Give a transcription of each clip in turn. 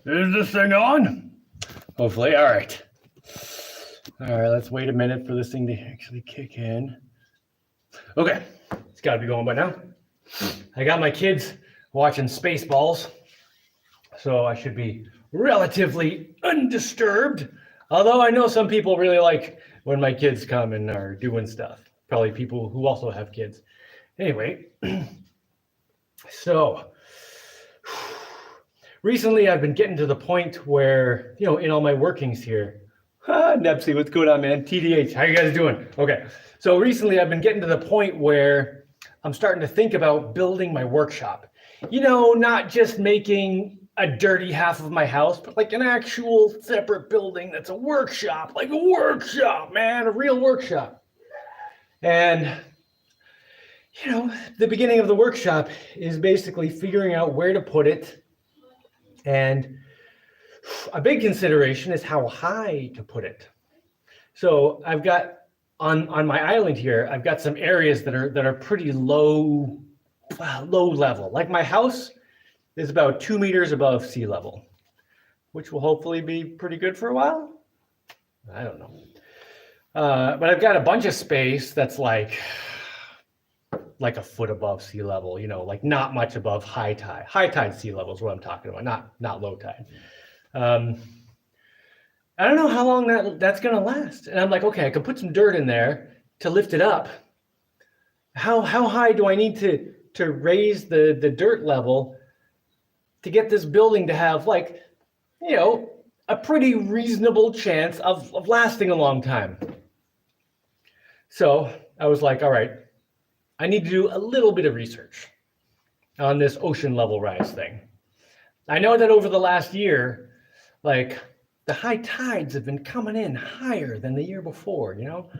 Is this thing on? Hopefully. All right. Let's wait a minute for this thing to actually kick in. Okay, it's got to be going by now. I got my kids watching Spaceballs, so I should be relatively undisturbed. Although I know some people really like when my kids come and are doing stuff. Probably people who also have kids. Anyway, so recently I've been getting to the point where, in all my workings here, Nepsy, what's going on, man? TDH, how you guys doing? Okay, so recently I've been getting to the point where I'm starting to think about building my workshop. Not just making a dirty half of my house, but like an actual separate building that's a workshop, like a workshop, man, a real workshop. And, the beginning of the workshop is basically figuring out where to put it. And a big consideration is how high to put it. So I've got on my island here, I've got some areas that are pretty low level. Like my house is about 2 meters above sea level, which will hopefully be pretty good for a while. I don't know. But I've got a bunch of space that's like a foot above sea level, like not much above high tide. High tide sea level is what I'm talking about, not low tide. I don't know how long that's going to last. And I'm like, okay, I can put some dirt in there to lift it up. How high do I need to raise the dirt level to get this building to have a pretty reasonable chance of lasting a long time? So I was like, all right, I need to do a little bit of research on this ocean level rise thing. I know that over the last year, the high tides have been coming in higher than the year before, And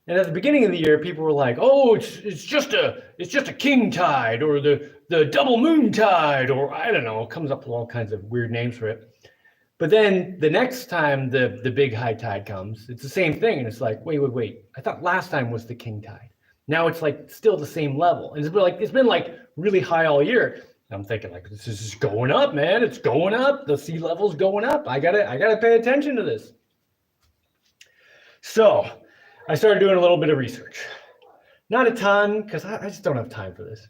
at the beginning of the year, people were like, "Oh, it's just a king tide or the double moon tide," or I don't know, it comes up with all kinds of weird names for it. But then the next time the big high tide comes, it's the same thing, and it's like, wait. I thought last time was the king tide. Now it's still the same level, and it's been really high all year. I'm thinking this is going up, man. It's going up. The sea level's going up. I gotta pay attention to this. So I started doing a little bit of research. Not a ton, because I just don't have time for this.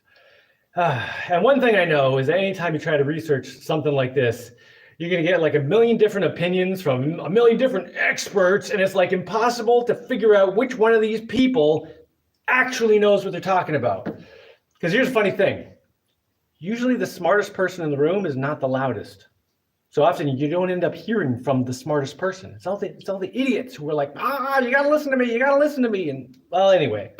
And one thing I know is that anytime you try to research something like this, you're gonna get a million different opinions from a million different experts, and it's impossible to figure out which one of these people actually knows what they're talking about. Because here's a funny thing. Usually the smartest person in the room is not the loudest. So often you don't end up hearing from the smartest person. It's all the idiots who are like, you gotta listen to me. And well, anyway.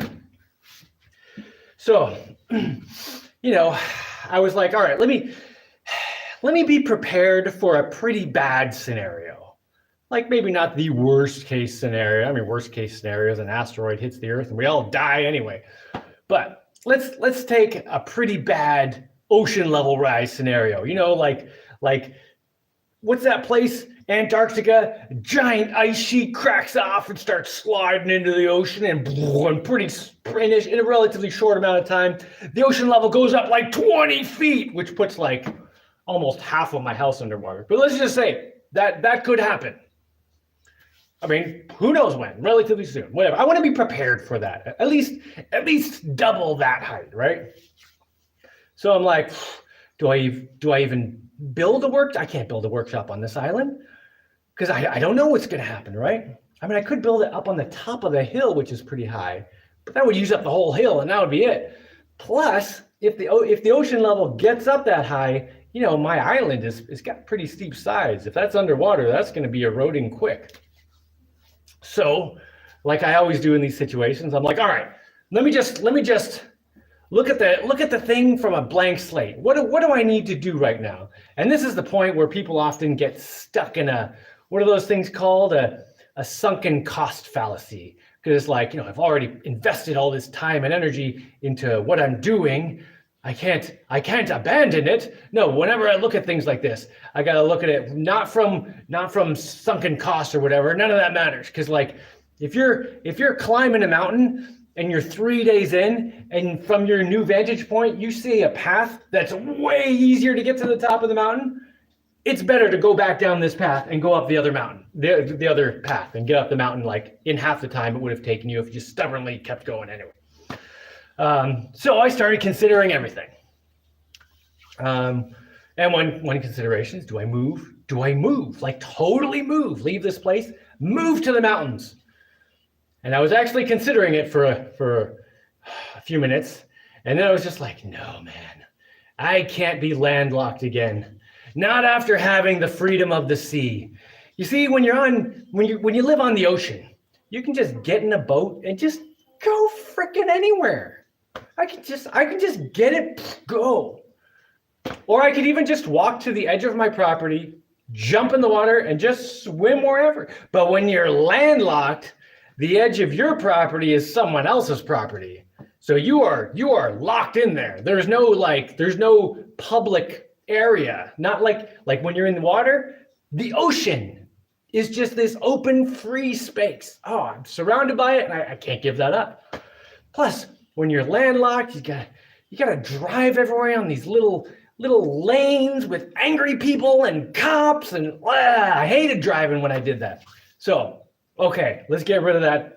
So, I was like, all right, let me be prepared for a pretty bad scenario. Maybe not the worst case scenario. I mean, worst case scenario is an asteroid hits the Earth and we all die anyway. But let's take a pretty bad ocean level rise scenario. What's that place? Antarctica, giant ice sheet cracks off and starts sliding into the ocean, and in a relatively short amount of time, the ocean level goes up 20 feet, which puts almost half of my house underwater. But let's just say that could happen. I mean, who knows when? Relatively soon. Whatever. I want to be prepared for that. At least double that height, right? So I'm like, do I even build I can't build a workshop on this island because I don't know what's going to happen, right? I mean, I could build it up on the top of the hill, which is pretty high, but that would use up the whole hill, and that would be it. Plus, if the ocean level gets up that high, my island is got pretty steep sides. If that's underwater, that's going to be eroding quick. So, like I always do in these situations, I'm like, all right, let me just look at the thing from a blank slate. What do I need to do right now? And this is the point where people often get stuck in what are those things called? A sunken cost fallacy. Because it's I've already invested all this time and energy into what I'm doing. I can't abandon it. No, whenever I look at things like this, I got to look at it not from sunken costs or whatever. None of that matters. Because if you're climbing a mountain and you're 3 days in, and from your new vantage point, you see a path that's way easier to get to the top of the mountain, it's better to go back down this path and go up the other mountain, the other path, and get up the mountain like in half the time it would have taken you if you just stubbornly kept going anyway. So I started considering everything. And one consideration is, do I move? Do I move? Like totally move, leave this place, move to the mountains? And I was actually considering it for a few minutes. And then I was just like, no, man, I can't be landlocked again. Not after having the freedom of the sea. You see, when you live on the ocean, you can just get in a boat and just go frickin' anywhere. I can just get it, go. Or I could even just walk to the edge of my property, jump in the water, and just swim wherever. But when you're landlocked, the edge of your property is someone else's property. So you are locked in there. There's no public area. Not like when you're in the water, the ocean is just this open, free space. Oh, I'm surrounded by it, and I can't give that up. Plus, when you're landlocked, you gotta drive everywhere on these little lanes with angry people and cops, and I hated driving when I did that. So, okay, let's get rid of that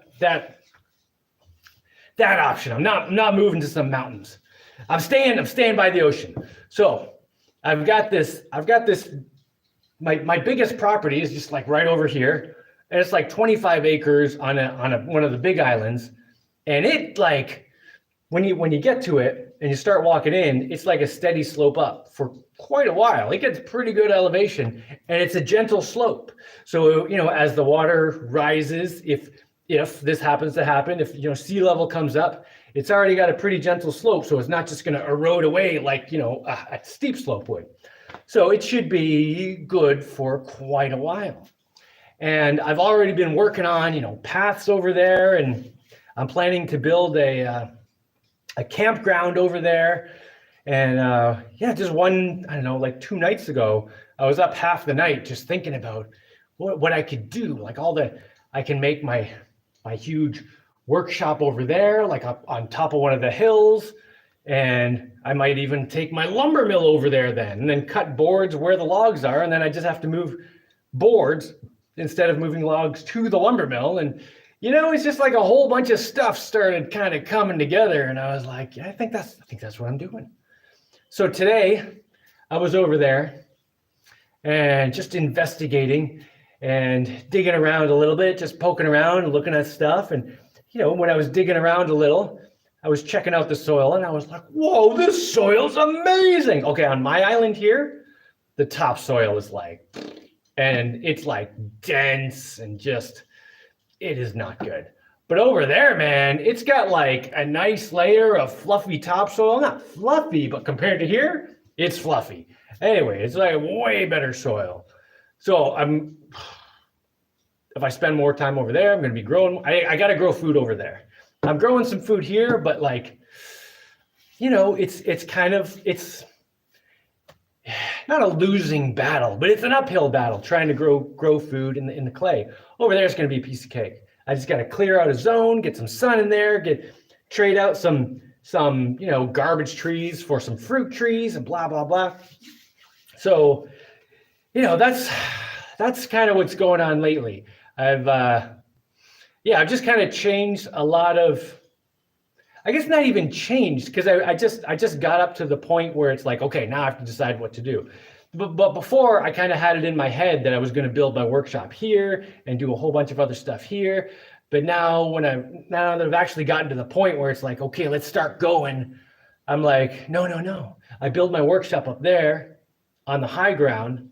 option. I'm not moving to some mountains. I'm staying by the ocean. So I've got this, my biggest property is just like right over here. And it's like 25 acres on one of the big islands. And it like, when you get to it and you start walking in, it's like a steady slope up for quite a while. It gets pretty good elevation, and it's a gentle slope. So, as the water rises, if this happens to happen, if sea level comes up, it's already got a pretty gentle slope. So it's not just going to erode away like a steep slope would. So it should be good for quite a while. And I've already been working on paths over there, and I'm planning to build a campground over there. And just like 2 nights ago, I was up half the night just thinking about what I could do. I can make my huge workshop over there, like up on top of one of the hills. And I might even take my lumber mill over there then, and then cut boards where the logs are. And then I just have to move boards instead of moving logs to the lumber mill. And it's just like a whole bunch of stuff started kind of coming together, and I was like, yeah, I think that's what I'm doing. So today I was over there and just investigating and digging around a little bit, just poking around and looking at stuff. And when I was digging around a little, I was checking out the soil, and I was like, whoa, this soil's amazing. Okay, on my island here, the topsoil is and it's like dense and just, it is not good. But over there, man, it's got like a nice layer of fluffy topsoil. Not fluffy, but compared to here, it's fluffy. Anyway, it's like way better soil. So if I spend more time over there, I'm going to be growing. I got to grow food over there. I'm growing some food here, but it's not a losing battle, but it's an uphill battle trying to grow food in the clay. Over there, it's going to be a piece of cake. I just got to clear out a zone, get some sun in there, trade out some garbage trees for some fruit trees and blah blah blah. So, that's kind of what's going on lately. I've just kind of changed a lot of. I guess not even changed, because I just got up to the point where it's like, okay, now I have to decide what to do. But before, I kind of had it in my head that I was going to build my workshop here and do a whole bunch of other stuff here. But now now that I've actually gotten to the point where it's like, okay, let's start going, I'm like, no. I build my workshop up there on the high ground,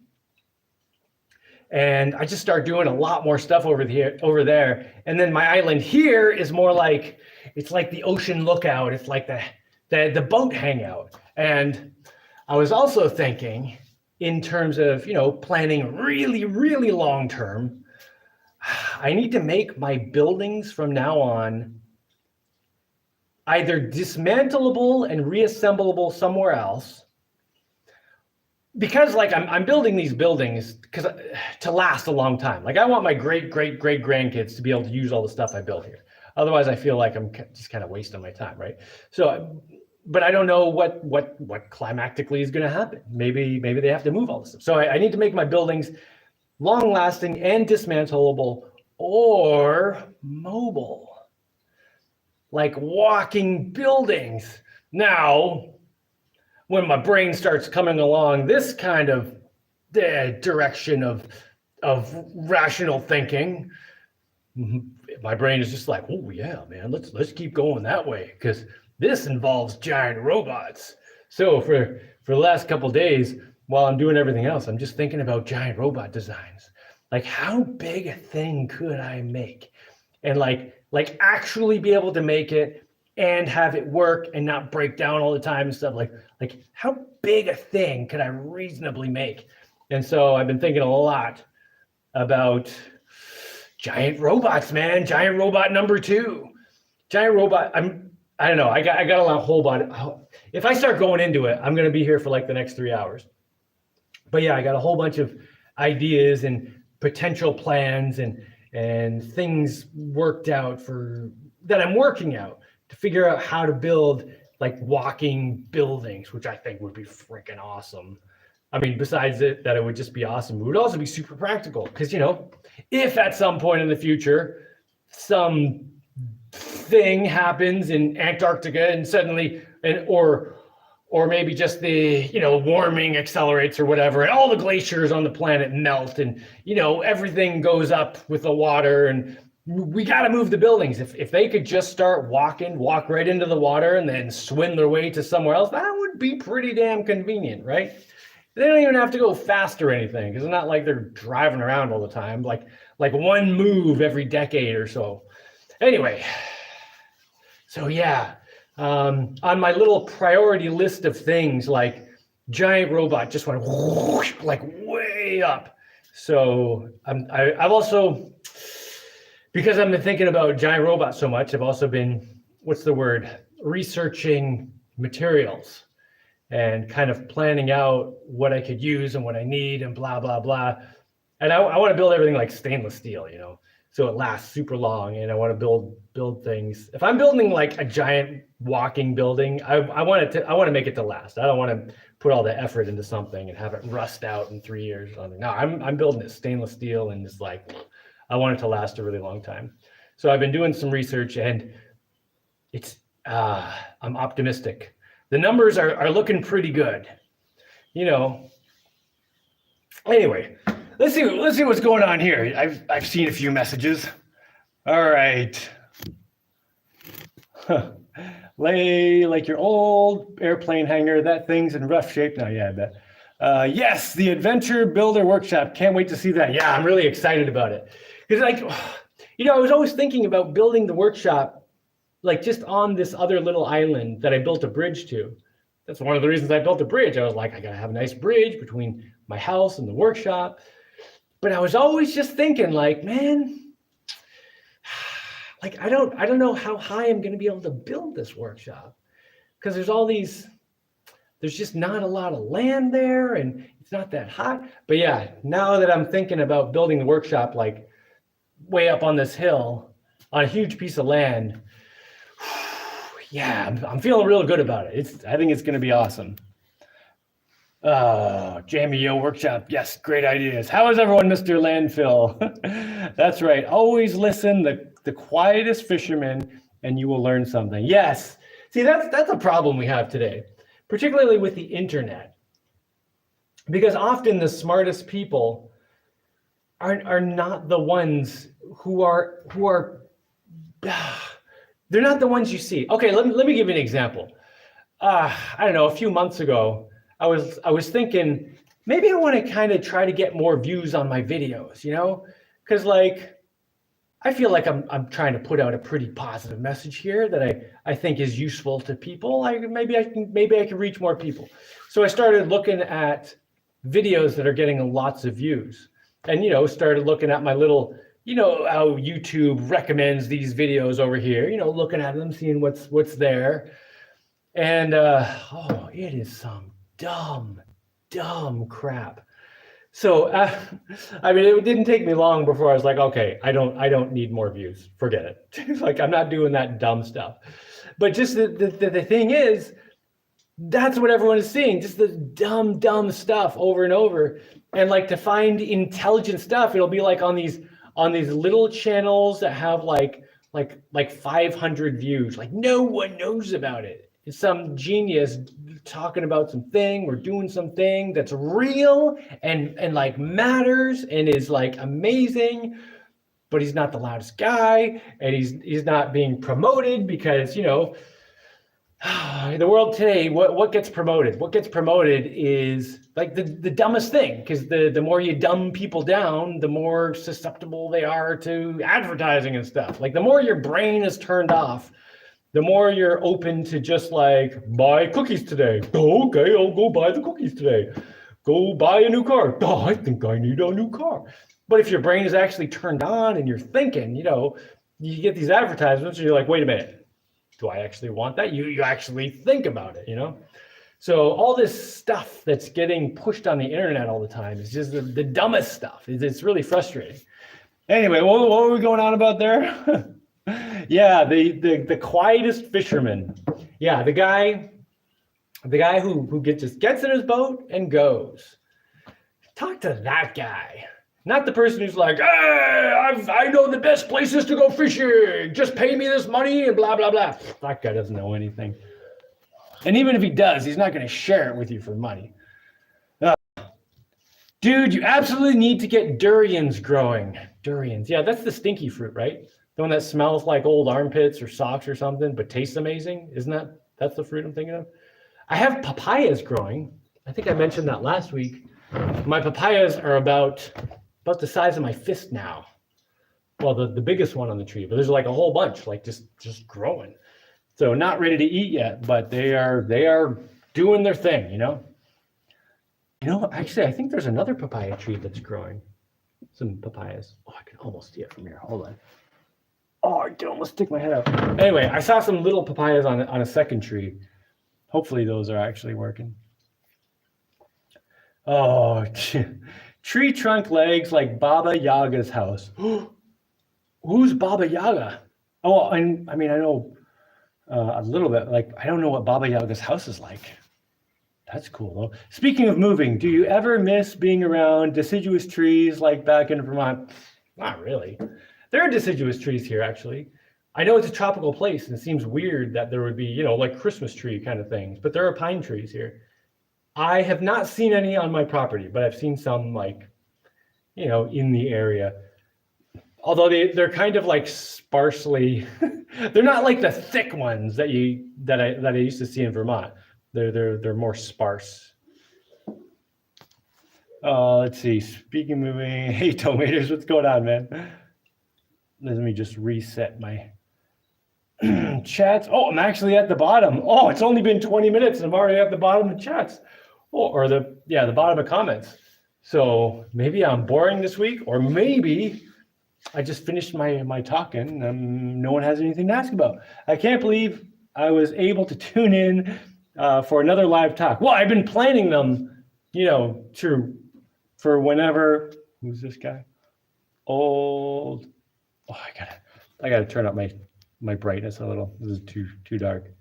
and I just start doing a lot more stuff over there. And then my island here is more like, it's like the ocean lookout. It's like the boat hangout. And I was also thinking in terms of, planning really, really long term, I need to make my buildings from now on either dismantleable and reassemblable somewhere else, because I'm building these buildings to last a long time. Like I want my great grandkids to be able to use all the stuff I built here. Otherwise, I feel like I'm just kind of wasting my time, right? So but I don't know what climactically is going to happen. Maybe they have to move all this stuff. So I need to make my buildings long lasting and dismantleable or mobile, like walking buildings. Now, when my brain starts coming along this kind of direction of rational thinking, my brain is just like, oh yeah, man, let's keep going that way, because this involves giant robots. So for the last couple of days, while I'm doing everything else, I'm just thinking about giant robot designs. Like, how big a thing could I make? And like actually be able to make it and have it work and not break down all the time and stuff. Like how big a thing could I reasonably make? And so I've been thinking a lot about giant robots, man. Giant robot number 2. Giant robot. I don't know. I got a whole body. If I start going into it, I'm going to be here for like the next 3 hours. But yeah, I got a whole bunch of ideas and potential plans and things worked out that I'm working out to figure out how to build like walking buildings, which I think would be freaking awesome. I mean, besides that it would just be awesome, it would also be super practical, because, you know, if at some point in the future some thing happens in Antarctica and suddenly, or maybe just the, you know, warming accelerates or whatever, and all the glaciers on the planet melt, and, you know, everything goes up with the water, and we got to move the buildings. If they could just start walk right into the water and then swim their way to somewhere else, that would be pretty damn convenient, right? They don't even have to go fast or anything, because it's not like they're driving around all the time, like one move every decade or so. Anyway, so yeah, on my little priority list of things, like giant robot just went whoosh, like way up. So I've also, because I've been thinking about giant robots so much, I've also been, researching materials and kind of planning out what I could use and what I need and blah, blah, blah. And I want to build everything like stainless steel, you know, so it lasts super long. And I want to build things. If I'm building like a giant walking building, I want to make it to last. I don't want to put all the effort into something and have it rust out in 3 years or something. No, I'm building it stainless steel, and just like, I want it to last a really long time. So I've been doing some research, and it's I'm optimistic. The numbers are looking pretty good, you know. Anyway, let's see what's going on here. I've seen a few messages. All right. Lay like your old airplane hangar. That thing's in rough shape now. Yeah, I bet. Yes, the Adventure Builder Workshop. Can't wait to see that. Yeah, I'm really excited about it. Because, like, you know, I was always thinking about building the workshop like just on this other little island that I built a bridge to. That's one of the reasons I built a bridge. I was like, I gotta have a nice bridge between my house and the workshop. But I was always just thinking, like, man, like I don't know how high I'm gonna be able to build this workshop, because there's just not a lot of land there, and it's not that high. But yeah, now that I'm thinking about building the workshop like way up on this hill on a huge piece of land, yeah, I'm feeling real good about it. I think it's going to be awesome. Jaimie, yo, workshop. Yes, great ideas. How is everyone, Mr. Landfill? That's right. Always listen, the quietest fisherman, and you will learn something. Yes. See, that's a problem we have today, particularly with the internet, because often the smartest people are not the ones who are they're not the ones you see. Okay, let me give you an example. I don't know, a few months ago, I was thinking maybe I want to kind of try to get more views on my videos, you know, because like I feel like I'm trying to put out a pretty positive message here that I think is useful to people. Maybe I can reach more people. So I started looking at videos that are getting lots of views, and, you know, started looking at my little, you know, how YouTube recommends these videos over here, you know, looking at them, seeing what's there. And it is some dumb crap. So I mean, it didn't take me long before I was like, okay, I don't need more views. Forget it. Like, I'm not doing that dumb stuff. But just the thing is, That's what everyone is seeing, just the dumb stuff over and over. And like to find intelligent stuff, it'll be like on these little channels that have like 500 views. Like no one knows about it. It's some genius talking about something or doing something that's real and like matters and is like amazing, but he's not the loudest guy and he's not being promoted because, you know, in the world today, what gets promoted? What gets promoted is like the dumbest thing, because the more you dumb people down, the more susceptible they are to advertising and stuff. Like the more your brain is turned off, the more you're open to just like buy cookies today. Oh, okay, I'll go buy the cookies today. Go buy a new car. Oh, I think I need a new car. But if your brain is actually turned on and you're thinking, you know, you get these advertisements and you're like, wait a minute. Do I actually want that? You actually think about it, you know? So all this stuff that's getting pushed on the internet all the time is just the dumbest stuff. It's really frustrating. Anyway, what were we going on about there? Yeah, the quietest fisherman. Yeah, the guy who just gets in his boat and goes. Talk to that guy. Not the person who's like, hey, I know the best places to go fishing. Just pay me this money and blah, blah, blah. That guy doesn't know anything. And even if he does, he's not going to share it with you for money. Dude, you absolutely need to get durians growing. Durians. Yeah, that's the stinky fruit, right? The one that smells like old armpits or socks or something, but tastes amazing. That's the fruit I'm thinking of? I have papayas growing. I think I mentioned that last week. My papayas are about the size of my fist now. Well, the biggest one on the tree, but there's like a whole bunch, like just growing. So not ready to eat yet, but they are doing their thing, you know? You know, actually, I think there's another papaya tree that's growing. Some papayas. Oh, I can almost see it from here. Hold on. Oh, I can almost stick my head out. Anyway, I saw some little papayas on a second tree. Hopefully those are actually working. Oh, tree trunk legs like Baba Yaga's house. Who's Baba Yaga? Oh, I mean, I know a little bit. Like, I don't know what Baba Yaga's house is like. That's cool, though. Speaking of moving, do you ever miss being around deciduous trees like back in Vermont? Not really. There are deciduous trees here, actually. I know it's a tropical place, and it seems weird that there would be, you know, like Christmas tree kind of things, but there are pine trees here. I have not seen any on my property, but I've seen some, like, you know, in the area. Although they're kind of like sparsely, they're not like the thick ones that I used to see in Vermont. They're more sparse. Let's see. Speaking of moving, hey Tomaters, what's going on, man? Let me just reset my chats. Oh, I'm actually at the bottom. Oh, it's only been 20 minutes and I'm already at the bottom of chats. Oh, or the bottom of comments. So maybe I'm boring this week, or maybe I just finished my talking and no one has anything to ask about. I can't believe I was able to tune in for another live talk. Well, I've been planning them, you know, for whenever. Who's this guy? Old. Oh, I gotta turn up my brightness a little. This is too dark.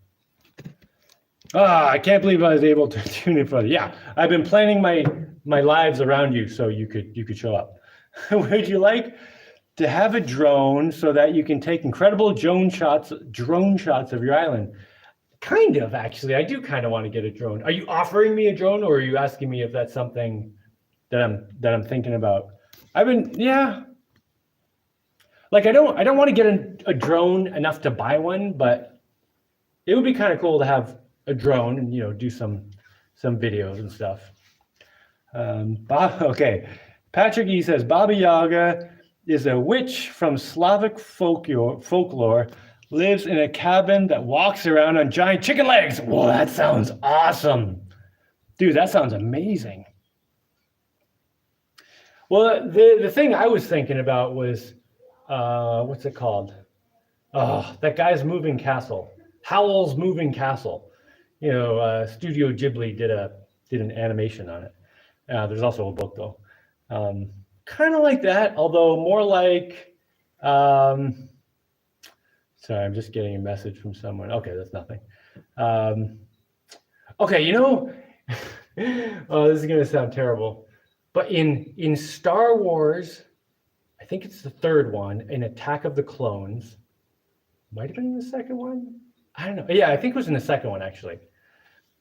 I can't believe I was able to tune in for it. Yeah, I've been planning my lives around you so you could show up. Would you like to have a drone so that you can take incredible drone shots of your island? Kind of, actually. I do kind of want to get a drone. Are you offering me a drone, or are you asking me if that's something that I'm thinking about? Yeah. Like I don't want to get a drone enough to buy one, but it would be kind of cool to have a drone and, you know, do some videos and stuff. Okay. Patrick E says Baba Yaga is a witch from Slavic folklore, lives in a cabin that walks around on giant chicken legs. Whoa, that sounds awesome. Dude, that sounds amazing. Well, the thing I was thinking about was, what's it called? Oh, that guy's moving castle. Howl's Moving Castle. You know, Studio Ghibli did an animation on it. There's also a book though. Kind of like that, although more like, sorry, I'm just getting a message from someone. Okay, that's nothing. Okay, oh, this is gonna sound terrible, but in Star Wars, I think it's the third one, in Attack of the Clones, might have been in the second one. I don't know. Yeah, I think it was in the second one actually.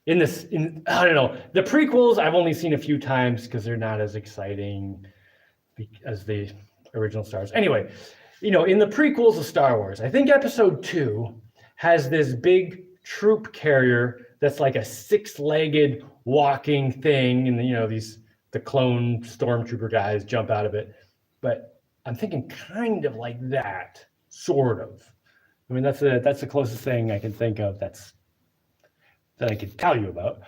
I don't know. The prequels I've only seen a few times because they're not as exciting as the original Star Wars. Anyway, in the prequels of Star Wars, I think Episode 2 has this big troop carrier that's like a six-legged walking thing, and the clone stormtrooper guys jump out of it. But I'm thinking kind of like that, sort of. I mean, that's the closest thing I can think of that I could tell you about.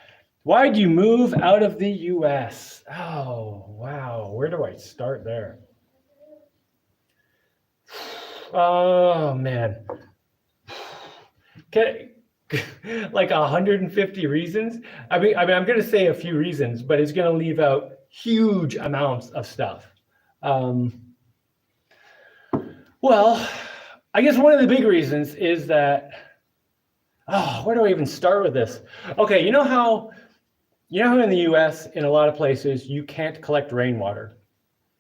Why do you move out of the U.S.? Oh, wow. Where do I start there? Oh, man. Okay. Like 150 reasons. I mean, I'm going to say a few reasons, but it's going to leave out huge amounts of stuff. Well, I guess one of the big reasons is that, where do I even start with this? Okay, you know how in the US, in a lot of places, you can't collect rainwater.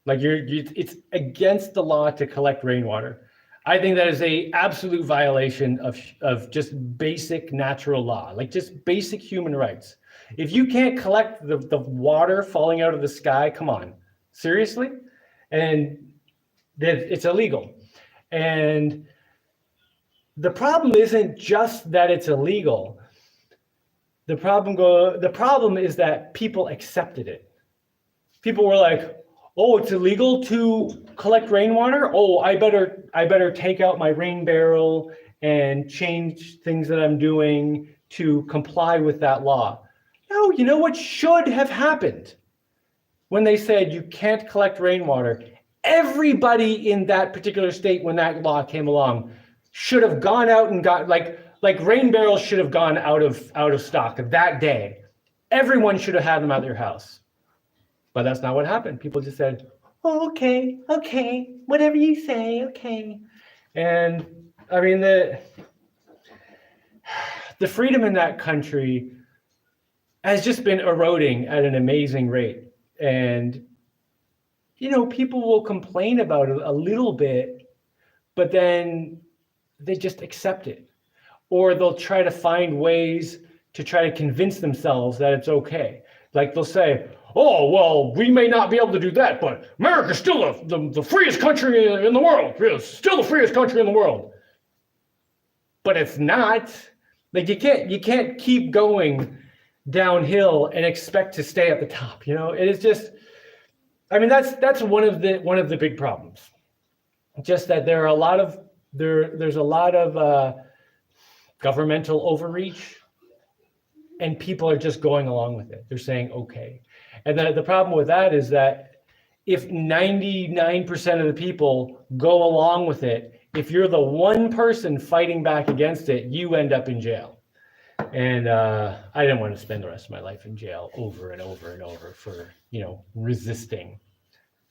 Like it's against the law to collect rainwater. I think that is a absolute violation of just basic natural law, like just basic human rights. If you can't collect the water falling out of the sky, come on, seriously? And it's illegal. And the problem isn't just that it's illegal. The problem is that people accepted it. People were like, "Oh, it's illegal to collect rainwater. Oh, I better take out my rain barrel and change things that I'm doing to comply with that law." No, you know what should have happened when they said you can't collect rainwater? Everybody in that particular state, when that law came along, should have gone out and got like rain barrels should have gone out of stock that day. Everyone should have had them at their house. But that's not what happened. People just said, "Oh, okay, whatever you say, okay." And I mean, the freedom in that country has just been eroding at an amazing rate. And, people will complain about it a little bit, but then they just accept it. Or they'll try to find ways to try to convince themselves that it's okay. Like they'll say, "Oh, well, we may not be able to do that, but America's still the freest country in the world. It's still the freest country in the world." But it's not. Like you can't keep going downhill and expect to stay at the top. It is just. I mean, that's one of the big problems. Just that there's a lot of governmental overreach, and people are just going along with it. They're saying okay. And the problem with that is that if 99% of the people go along with it, if you're the one person fighting back against it, you end up in jail. And I didn't want to spend the rest of my life in jail over and over and over for, resisting.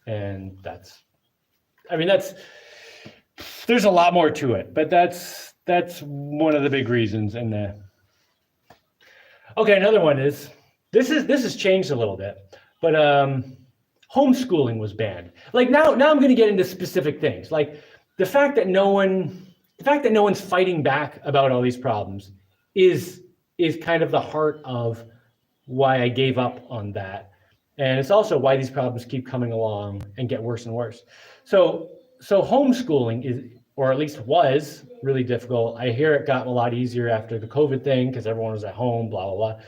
And there's a lot more to it, but that's one of the big reasons. And okay, another one is this has changed a little bit, but homeschooling was banned. Like now I'm going to get into specific things, like the fact that no one's fighting back about all these problems is kind of the heart of why I gave up on that. And it's also why these problems keep coming along and get worse and worse. So homeschooling is, or at least was, really difficult. I hear it got a lot easier after the COVID thing because everyone was at home, blah, blah, blah.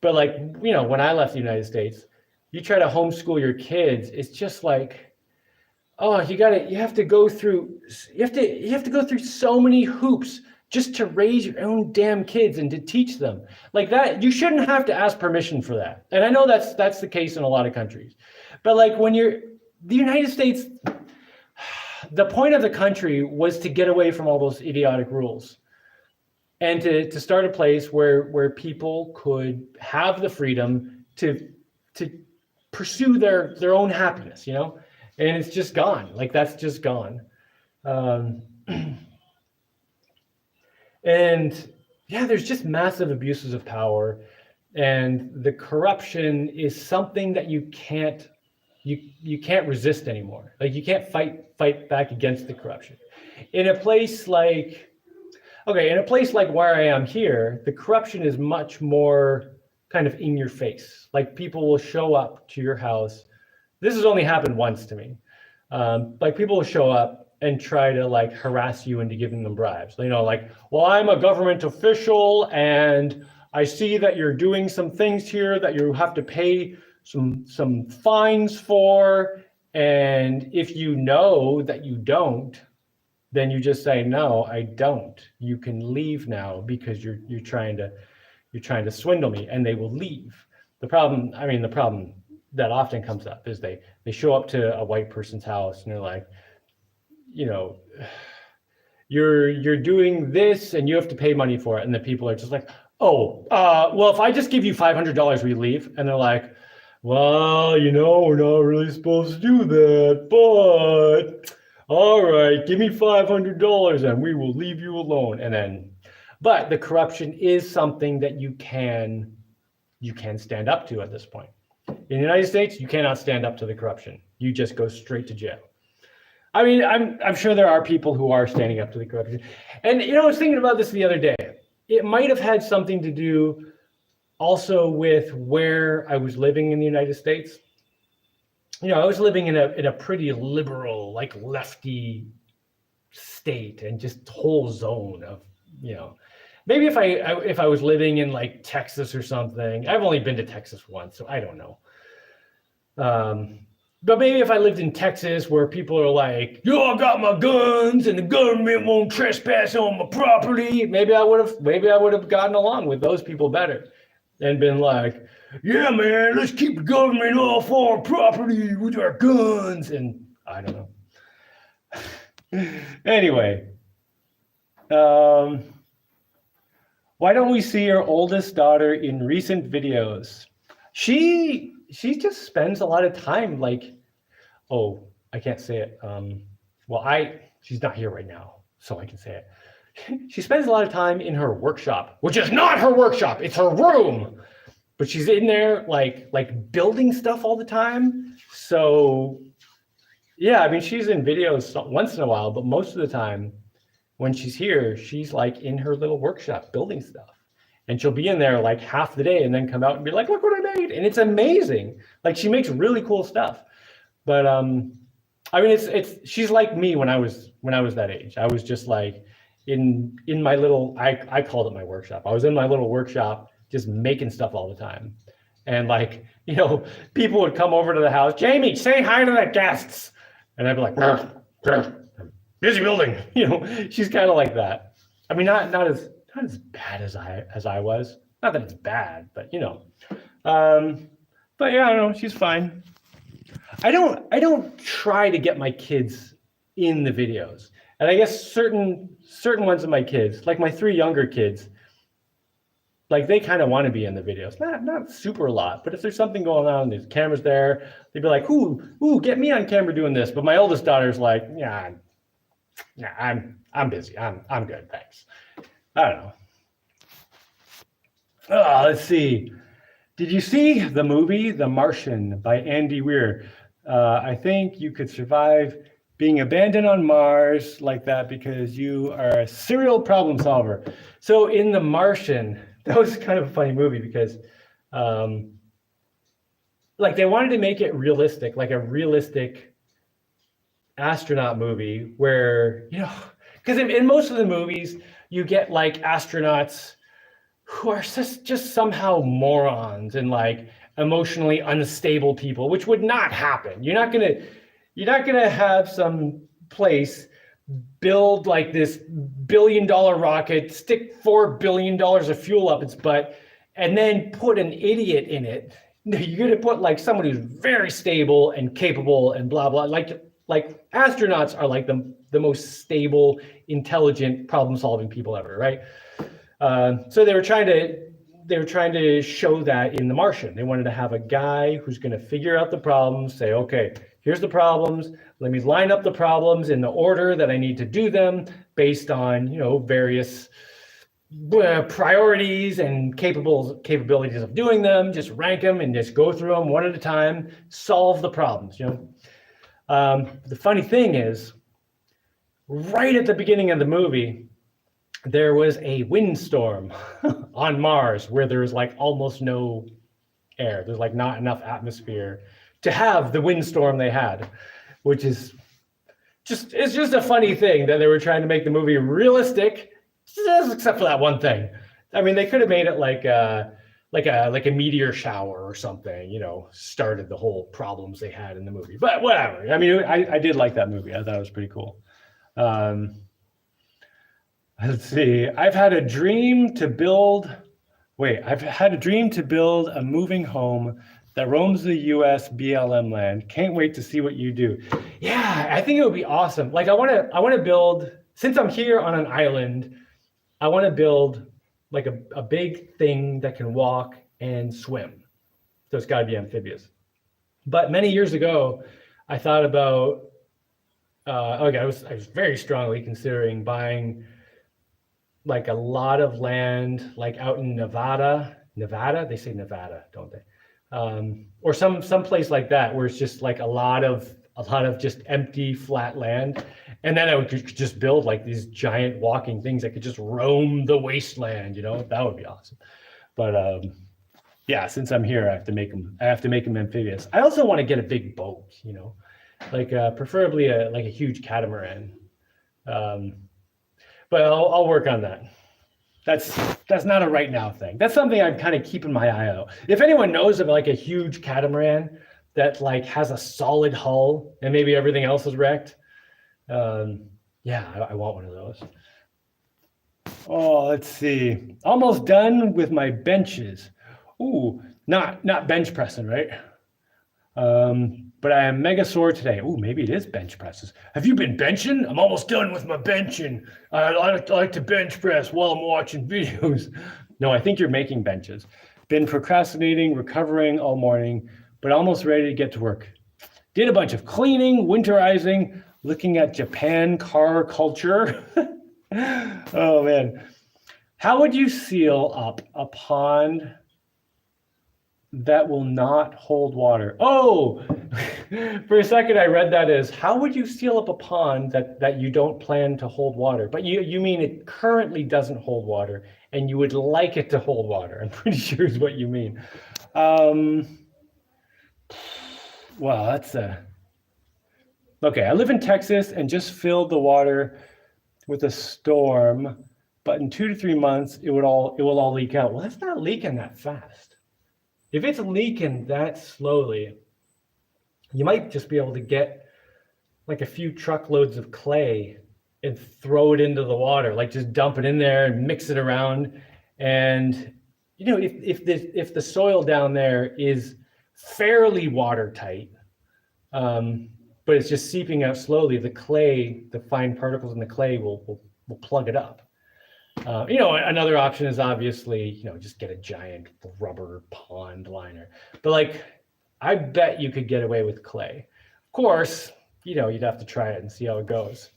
But when I left the United States, you try to homeschool your kids, it's just like, oh, you have to go through so many hoops just to raise your own damn kids and to teach them like that. You shouldn't have to ask permission for that. And I know that's the case in a lot of countries, but like when you're the United States, the point of the country was to get away from all those idiotic rules and to start a place where people could have the freedom to pursue their own happiness, and it's just gone. Like that's just gone. And yeah, there's just massive abuses of power. And the corruption is something that you can't resist anymore. Like you can't fight back against the corruption. In a place like where I am here, the corruption is much more kind of in your face. Like people will show up to your house. This has only happened once to me. Like people will show up and try to like harass you into giving them bribes. You know, like, well, I'm a government official and I see that you're doing some things here that you have to pay some fines for. And if you know that you don't, then you just say, no, I don't. You can leave now because you're trying to swindle me, and they will leave. The problem that often comes up is they show up to a white person's house and they're like, you know, you're doing this and you have to pay money for it. And the people are just like, oh, well, if I just give you $500, we leave. And they're like, well, you know, we're not really supposed to do that, but all right, give me $500 and we will leave you alone. But the corruption is something that you can stand up to at this point. In the United States, you cannot stand up to the corruption. You just go straight to jail. I mean, I'm sure there are people who are standing up to the corruption. And, you know, I was thinking about this the other day. It might have had something to do also with where I was living in the United States. You know, I was living in a pretty liberal, like lefty state and just whole zone of, you know, maybe if I was living in like Texas or something. I've only been to Texas once, so I don't know. But maybe if I lived in Texas where people are like, yo, I got my guns and the government won't trespass on my property, maybe I would have gotten along with those people better and been like, yeah, man, let's keep the government off our property with our guns. And I don't know. Anyway, why don't we see your oldest daughter in recent videos? She just spends a lot of time like, oh, I can't say it. She's not here right now, so I can say it. She spends a lot of time in her workshop, which is not her workshop, it's her room. But she's in there like building stuff all the time. So yeah, I mean, she's in videos once in a while, but most of the time when she's here, she's like in her little workshop building stuff. And she'll be in there like half the day and then come out and be like, look what I made. And it's amazing. Like she makes really cool stuff. But I mean, she's like me when I was that age. I was just like in my little, I called it my workshop. I was in my little workshop just making stuff all the time. And like, you know, people would come over to the house, Jaimie, say hi to the guests. And I'd be like, busy building. You know, she's kind of like that. I mean, not as bad as I was. Not that it's bad, but you know. But yeah, I don't know, she's fine. I don't try to get my kids in the videos. And I guess certain ones of my kids, like my 3 younger kids, like they kind of want to be in the videos. Not super a lot, but if there's something going on, there's cameras there, they'd be like, ooh, get me on camera doing this. But my oldest daughter's like, yeah, I'm busy. I'm good, thanks. I don't know. Let's see. Did you see the movie The Martian by Andy Weir? I think you could survive being abandoned on Mars like that because you are a serial problem solver. So in The Martian, that was kind of a funny movie because like they wanted to make it realistic, like a realistic astronaut movie where, you know, because in most of the movies, you get like astronauts who are just somehow morons and like emotionally unstable people, which would not happen. You're not gonna have some place build like this $1 billion rocket, stick $4 billion of fuel up its butt, and then put an idiot in it. You're gonna put like someone who's very stable and capable and blah blah. Like astronauts are like the most stable, intelligent, problem-solving people ever, right? So they were trying to show that in The Martian. They wanted to have a guy who's going to figure out the problems, say, okay, here's the problems. Let me line up the problems in the order that I need to do them based on, you know, various priorities and capabilities of doing them, just rank them and just go through them one at a time, solve the problems. The funny thing is, right at the beginning of the movie, there was a windstorm on Mars where there's like almost no air. There's like not enough atmosphere to have the windstorm they had, which is it's just a funny thing that they were trying to make the movie realistic, just except for that one thing. I mean, they could have made it like a meteor shower or something, started the whole problems they had in the movie. But whatever. I mean, I did like that movie. I thought it was pretty cool. Let's see. I've had a dream to build a moving home that roams the US BLM land. Can't wait to see what you do. Yeah, I think it would be awesome. Like I want to build, since I'm here on an island, I want to build like a big thing that can walk and swim. So it's got to be amphibious. But many years ago, I thought about, I was very strongly considering buying like a lot of land, like out in Nevada, they say Nevada, don't they? Or some place like that, where it's just like a lot of just empty flat land. And then I could just build like these giant walking things that could just roam the wasteland, that would be awesome. But yeah, since I'm here, I have to make them amphibious. I also want to get a big boat, like preferably a huge catamaran. But I'll work on that. That's not a right now thing. That's something I'm kind of keeping my eye out. If anyone knows of like a huge catamaran that like has a solid hull and maybe everything else is wrecked, yeah, I want one of those. Oh, let's see. Almost done with my benches. Ooh, not bench pressing, right? But I am mega sore today. Ooh, maybe it is bench presses. Have you been benching? I'm almost done with my benching. I like to bench press while I'm watching videos. No, I think you're making benches. Been procrastinating, recovering all morning, but almost ready to get to work. Did a bunch of cleaning, winterizing, looking at Japan car culture. Oh man. How would you seal up a pond that will not hold water? Oh, for a second I read that as, how would you seal up a pond that you don't plan to hold water? But you mean it currently doesn't hold water and you would like it to hold water. I'm pretty sure is what you mean. Well, that's okay. I live in Texas and just filled the water with a storm, but in 2 to 3 months it will all leak out. Well, that's not leaking that fast. If it's leaking that slowly, you might just be able to get like a few truckloads of clay and throw it into the water, like just dump it in there and mix it around. And if the soil down there is fairly watertight, but it's just seeping out slowly, the fine particles in the clay will plug it up. Another option is obviously, just get a giant rubber pond liner. But like, I bet you could get away with clay. Of course, you'd have to try it and see how it goes.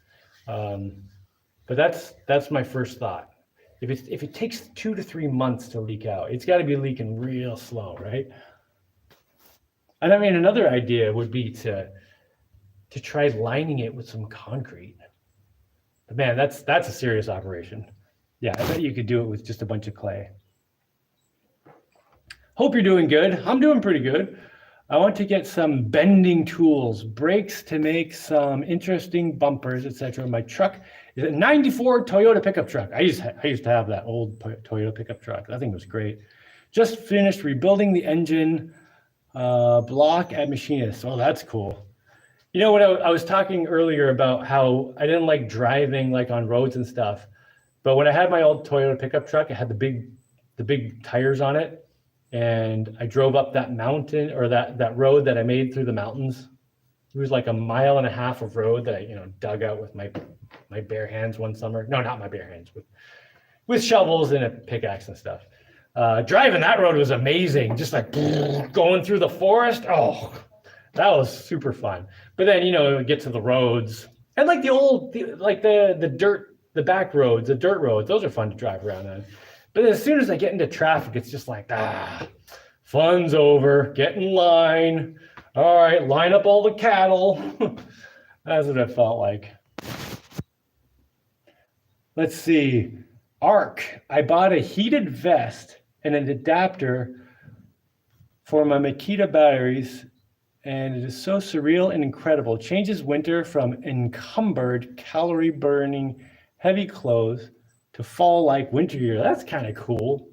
But that's my first thought. If it takes 2 to 3 months to leak out, it's got to be leaking real slow, right? And I mean, another idea would be to try lining it with some concrete. But man, that's a serious operation. Yeah, I bet you could do it with just a bunch of clay. Hope you're doing good. I'm doing pretty good. I want to get some bending tools, brakes to make some interesting bumpers, etc. My truck is a 94 Toyota pickup truck. I used to have that old Toyota pickup truck. That thing was great. Just finished rebuilding the engine block at Machinist. Oh, that's cool. When I was talking earlier about how I didn't like driving like on roads and stuff, but when I had my old Toyota pickup truck, it had the big tires on it. And I drove up that mountain or that road that I made through the mountains. It was like 1.5 miles of road that I, dug out with my bare hands one summer. No, not my bare hands, with shovels and a pickaxe and stuff. Driving that road was amazing. Just like going through the forest. Oh, that was super fun. But then, it would get to the roads and like the dirt the back roads, the dirt roads, those are fun to drive around on. But as soon as I get into traffic, it's just like, fun's over, get in line. All right, line up all the cattle. That's what it felt like. Let's see. ARC. I bought a heated vest and an adapter for my Makita batteries, and it is so surreal and incredible. It changes winter from encumbered, calorie-burning, heavy clothes to fall-like winter gear. That's kind of cool.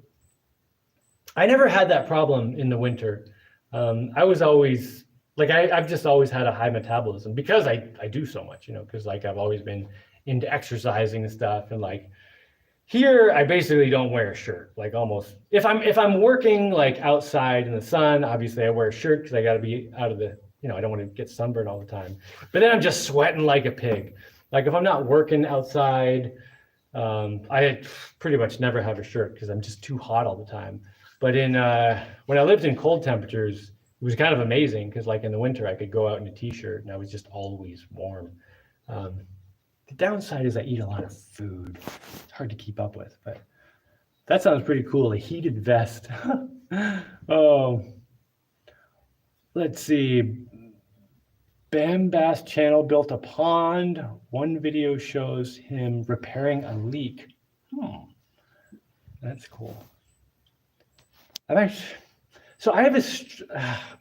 I never had that problem in the winter. I was always like, I've just always had a high metabolism because I do so much, because like I've always been into exercising and stuff. And like here, I basically don't wear a shirt, like almost. If I'm working like outside in the sun, obviously I wear a shirt because I got to be out of the, I don't want to get sunburned all the time. But then I'm just sweating like a pig. Like if I'm not working outside, I pretty much never have a shirt because I'm just too hot all the time. But when I lived in cold temperatures, it was kind of amazing because like in the winter, I could go out in a t-shirt and I was just always warm. The downside is I eat a lot of food. It's hard to keep up with, but that sounds pretty cool. A heated vest. Oh, let's see. Bam Bass channel built a pond. One video shows him repairing a leak. That's cool. So I have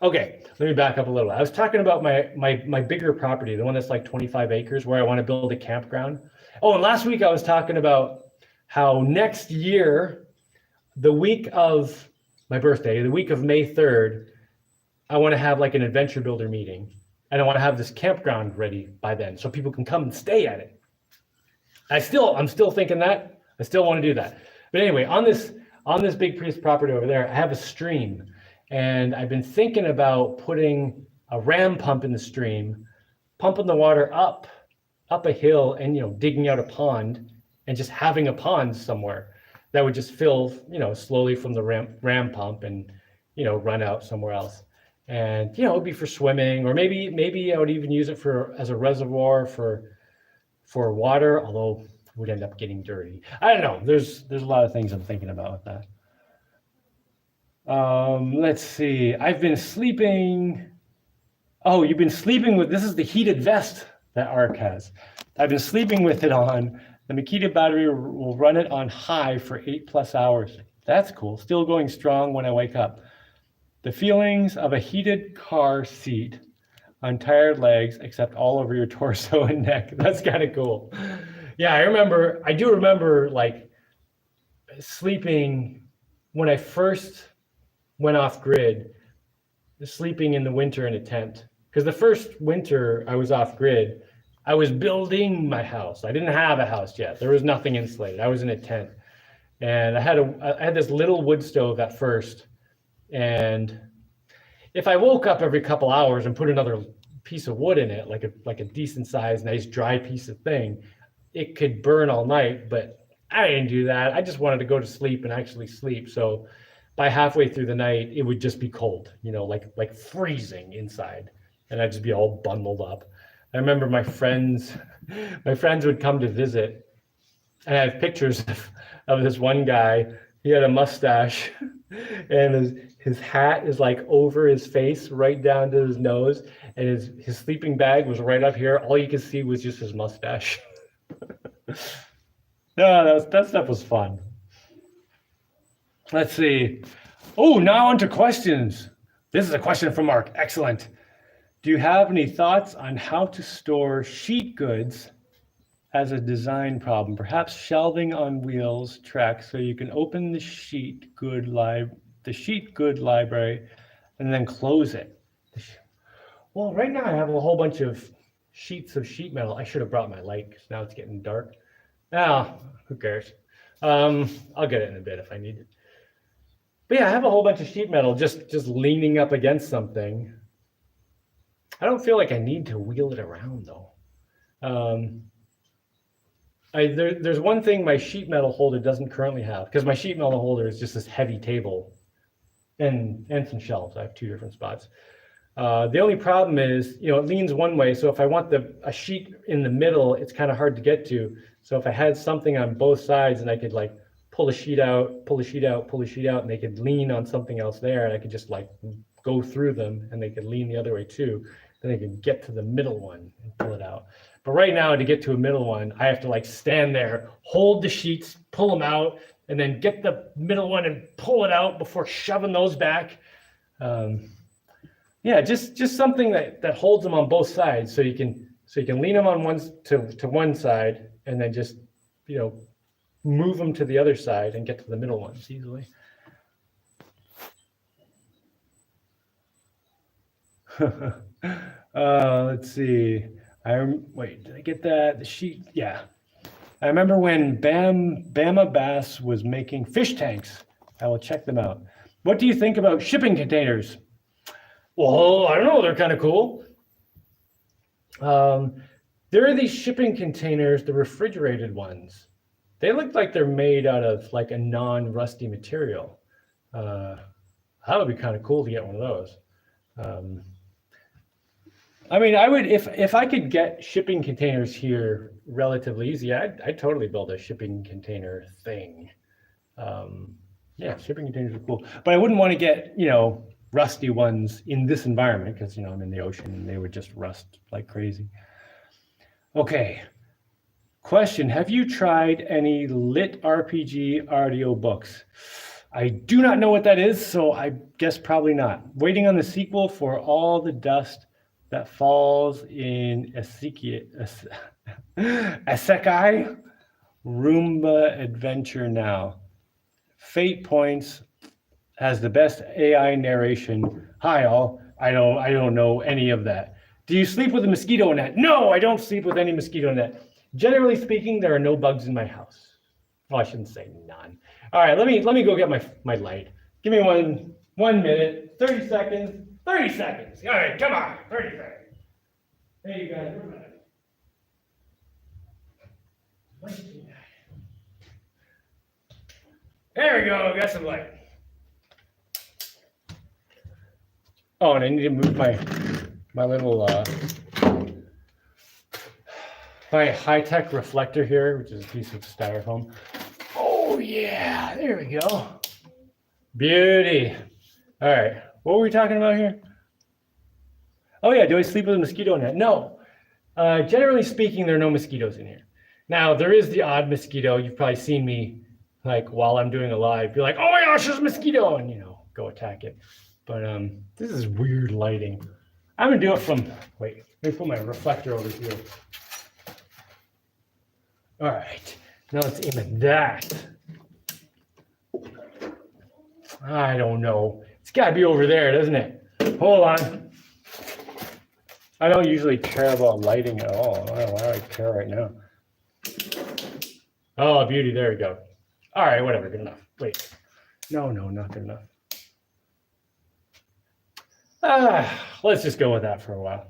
okay, let me back up a little. I was talking about my bigger property, the one that's like 25 acres where I want to build a campground. Oh, and last week I was talking about how next year, the week of my birthday, the week of May 3rd, I want to have like an adventure builder meeting. And I want to have this campground ready by then so people can come and stay at it. I'm still thinking that. I still want to do that. But anyway, on this big piece of property over there, I have a stream. And I've been thinking about putting a ram pump in the stream, pumping the water up a hill and, digging out a pond and just having a pond somewhere that would just fill, slowly from the ram pump and, run out somewhere else. And, it'd be for swimming, or maybe I would even use it as a reservoir for water, although it would end up getting dirty. I don't know. There's a lot of things I'm thinking about with that. Let's see. I've been sleeping. Oh, you've been sleeping with, this is the heated vest that ARC has. I've been sleeping with it on. The Makita battery will run it on high for 8+ hours. That's cool. Still going strong when I wake up. The feelings of a heated car seat on tired legs, except all over your torso and neck. That's kind of cool. Yeah, I do remember like sleeping when I first went off grid, sleeping in the winter in a tent. Because the first winter I was off grid, I was building my house. I didn't have a house yet. There was nothing insulated. I was in a tent. And I had this little wood stove at first. And if I woke up every couple hours and put another piece of wood in it, like a decent sized, nice dry piece of thing, it could burn all night. But I didn't do that. I just wanted to go to sleep and actually sleep. So by halfway through the night, it would just be cold, like freezing inside, and I'd just be all bundled up. I remember my friends would come to visit, and I have pictures of this one guy. He had a mustache, and his hat is like over his face, right down to his nose, and his sleeping bag was right up here. All you could see was just his mustache. No, that stuff was fun. Let's see. Oh, now on to questions. This is a question from Mark. Excellent. Do you have any thoughts on how to store sheet goods as a design problem? Perhaps shelving on wheels track so you can open the sheet good library and then close it. Well, right now I have a whole bunch of sheets of sheet metal. I should have brought my light because now it's getting dark. Who cares? I'll get it in a bit if I need it. But yeah, I have a whole bunch of sheet metal just leaning up against something. I don't feel like I need to wheel it around though. There's one thing my sheet metal holder doesn't currently have, because my sheet metal holder is just this heavy table and some shelves. I have two different spots. The only problem is, it leans one way. So if I want a sheet in the middle, it's kind of hard to get to. So if I had something on both sides and I could like pull a sheet out, pull a sheet out, pull a sheet out, and they could lean on something else there, and I could just like go through them and they could lean the other way too. Then I could get to the middle one and pull it out. But right now, to get to a middle one, I have to like stand there, hold the sheets, pull them out, and then get the middle one and pull it out before shoving those back. Yeah, just something that holds them on both sides, so you can lean them on to one side, and then just move them to the other side and get to the middle ones easily. Let's see. Wait, did I get that? The sheet, yeah. I remember when Bama Bass was making fish tanks. I will check them out. What do you think about shipping containers? Well, I don't know. They're kind of cool. There are these shipping containers, the refrigerated ones. They look like they're made out of like a non-rusty material. That would be kind of cool to get one of those. I mean, I would, if I could get shipping containers here relatively easy, I'd totally build a shipping container thing. Yeah, shipping containers are cool, but I wouldn't want to get, rusty ones in this environment because, I'm in the ocean and they would just rust like crazy. Okay. Question, have you tried any lit RPG audio books? I do not know what that is, so I guess probably not. Waiting on the sequel for All the Dust That Falls in Isekai Roomba Adventure now. Fate Points has the best AI narration. Hi all, I don't know any of that. Do you sleep with a mosquito net? No, I don't sleep with any mosquito net. Generally speaking, there are no bugs in my house. Well, I shouldn't say none. All right, let me go get my light. Give me one minute, 30 seconds. 30 seconds. All right, come on, 30 seconds. Hey, you guys, we're back. There we go, got some light. Oh, and I need to move my little my high-tech reflector here, which is a piece of styrofoam. Oh yeah, there we go. Beauty. All right, what were we talking about here? Oh yeah, do I sleep with a mosquito net? No. Generally speaking, there are no mosquitoes in here. Now, there is the odd mosquito. You've probably seen me, like, while I'm doing a live, be like, oh my gosh, there's a mosquito, and, go attack it. But this is weird lighting. I'm gonna do it from, wait, let me put my reflector over here. All right, now let's aim at that. I don't know. It's gotta be over there, doesn't it? Hold on. I don't usually care about lighting at all. I don't know why I care right now. Oh, beauty, there we go. All right, whatever, good enough. Wait, no, not good enough. Let's just go with that for a while.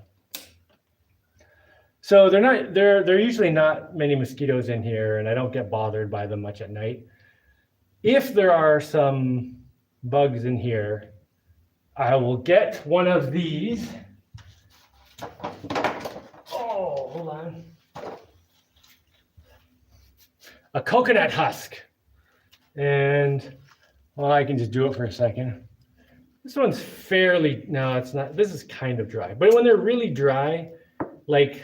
So there are usually not many mosquitoes in here, and I don't get bothered by them much at night. If there are some bugs in here, I will get one of these. Oh, hold on. A coconut husk. And, well, I can just do it for a second. This one's fairly, no, it's not, this is kind of dry. But when they're really dry, like,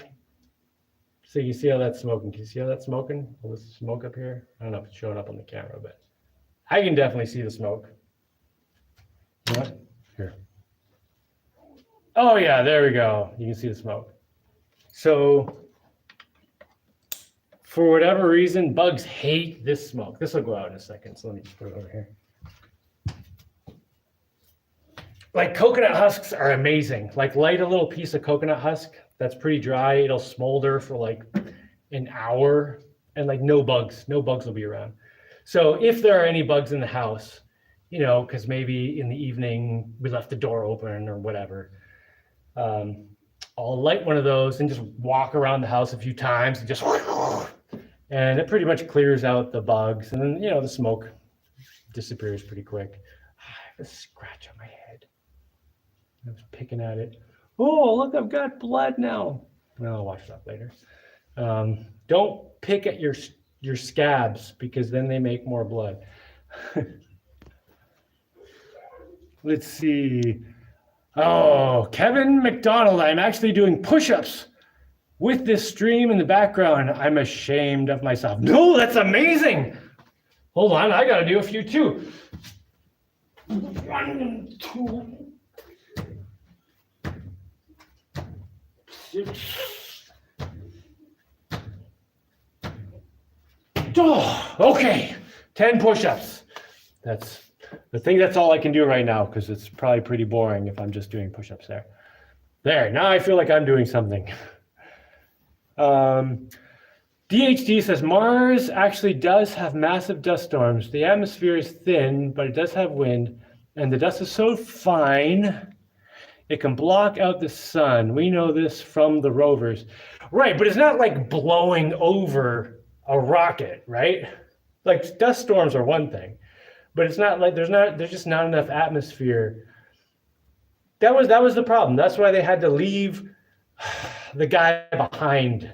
so you see how that's smoking. Can you see how that's smoking? All this smoke up here? I don't know if it's showing up on the camera, but I can definitely see the smoke. You know what? Here. Oh yeah, there we go. You can see the smoke. So for whatever reason, bugs hate this smoke. This will go out in a second, so let me just put it over here. Like coconut husks are amazing. Like light a little piece of coconut husk that's pretty dry. It'll smolder for like an hour and like no bugs will be around. So if there are any bugs in the house, because maybe in the evening we left the door open or whatever, I'll light one of those and just walk around the house a few times and just, and it pretty much clears out the bugs. And then, the smoke disappears pretty quick. I have a scratch on my head. I was picking at it. Oh, look, I've got blood now. Well, I'll wash it up later. Don't pick at your scabs because then they make more blood. Let's see. Oh, Kevin McDonald, I'm actually doing push-ups with this stream in the background. I'm ashamed of myself. No, that's amazing. Hold on, I gotta do a few too. 1, 2, 6. Oh, okay, 10 push-ups. I think that's all I can do right now because it's probably pretty boring if I'm just doing push-ups there. There, now I feel like I'm doing something. DHD says Mars actually does have massive dust storms. The atmosphere is thin, but it does have wind, and the dust is so fine it can block out the sun. We know this from the rovers. Right, but it's not like blowing over a rocket, right? Like dust storms are one thing, but it's not like there's just not enough atmosphere. That was the problem. That's why they had to leave the guy behind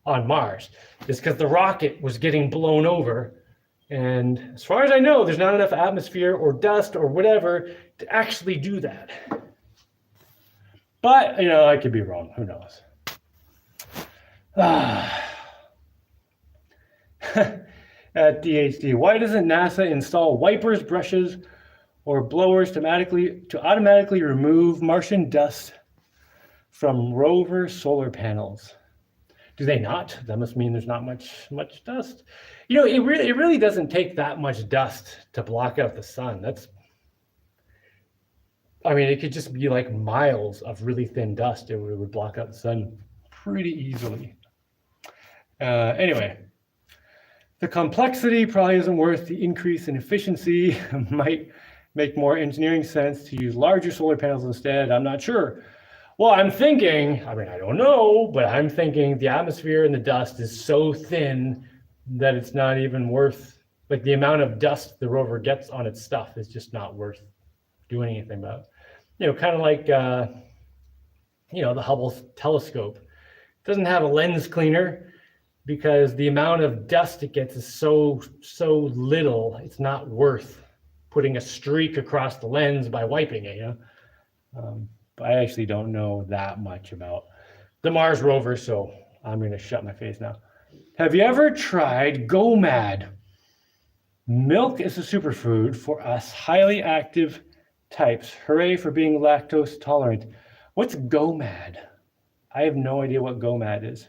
on Mars, is because the rocket was getting blown over. And as far as I know, there's not enough atmosphere or dust or whatever to actually do that. But, you know, I could be wrong. Who knows? At DHD, why doesn't NASA install wipers, brushes, or blowers to automatically remove Martian dust from rover solar panels? Do they not? That must mean there's not much dust. You know, it really doesn't take that much dust to block out the sun. I mean, it could just be like miles of really thin dust. It would block out the sun pretty easily. Anyway, the complexity probably isn't worth the increase in efficiency. Might make more engineering sense to use larger solar panels instead. I'm not sure. Well, I'm thinking, I mean, I don't know, but I'm thinking the atmosphere and the dust is so thin that it's not even worth, like the amount of dust the rover gets on its stuff is just not worth doing anything about. You know, kind of like, you know, the Hubble telescope. It doesn't have a lens cleaner because the amount of dust it gets is so little, it's not worth putting a streak across the lens by wiping it, you know? I actually don't know that much about the Mars rover, so I'm going to shut my face now. Have you ever tried GOMAD? Milk is a superfood for us highly active types. Hooray for being lactose tolerant. What's GOMAD? I have no idea what GOMAD is.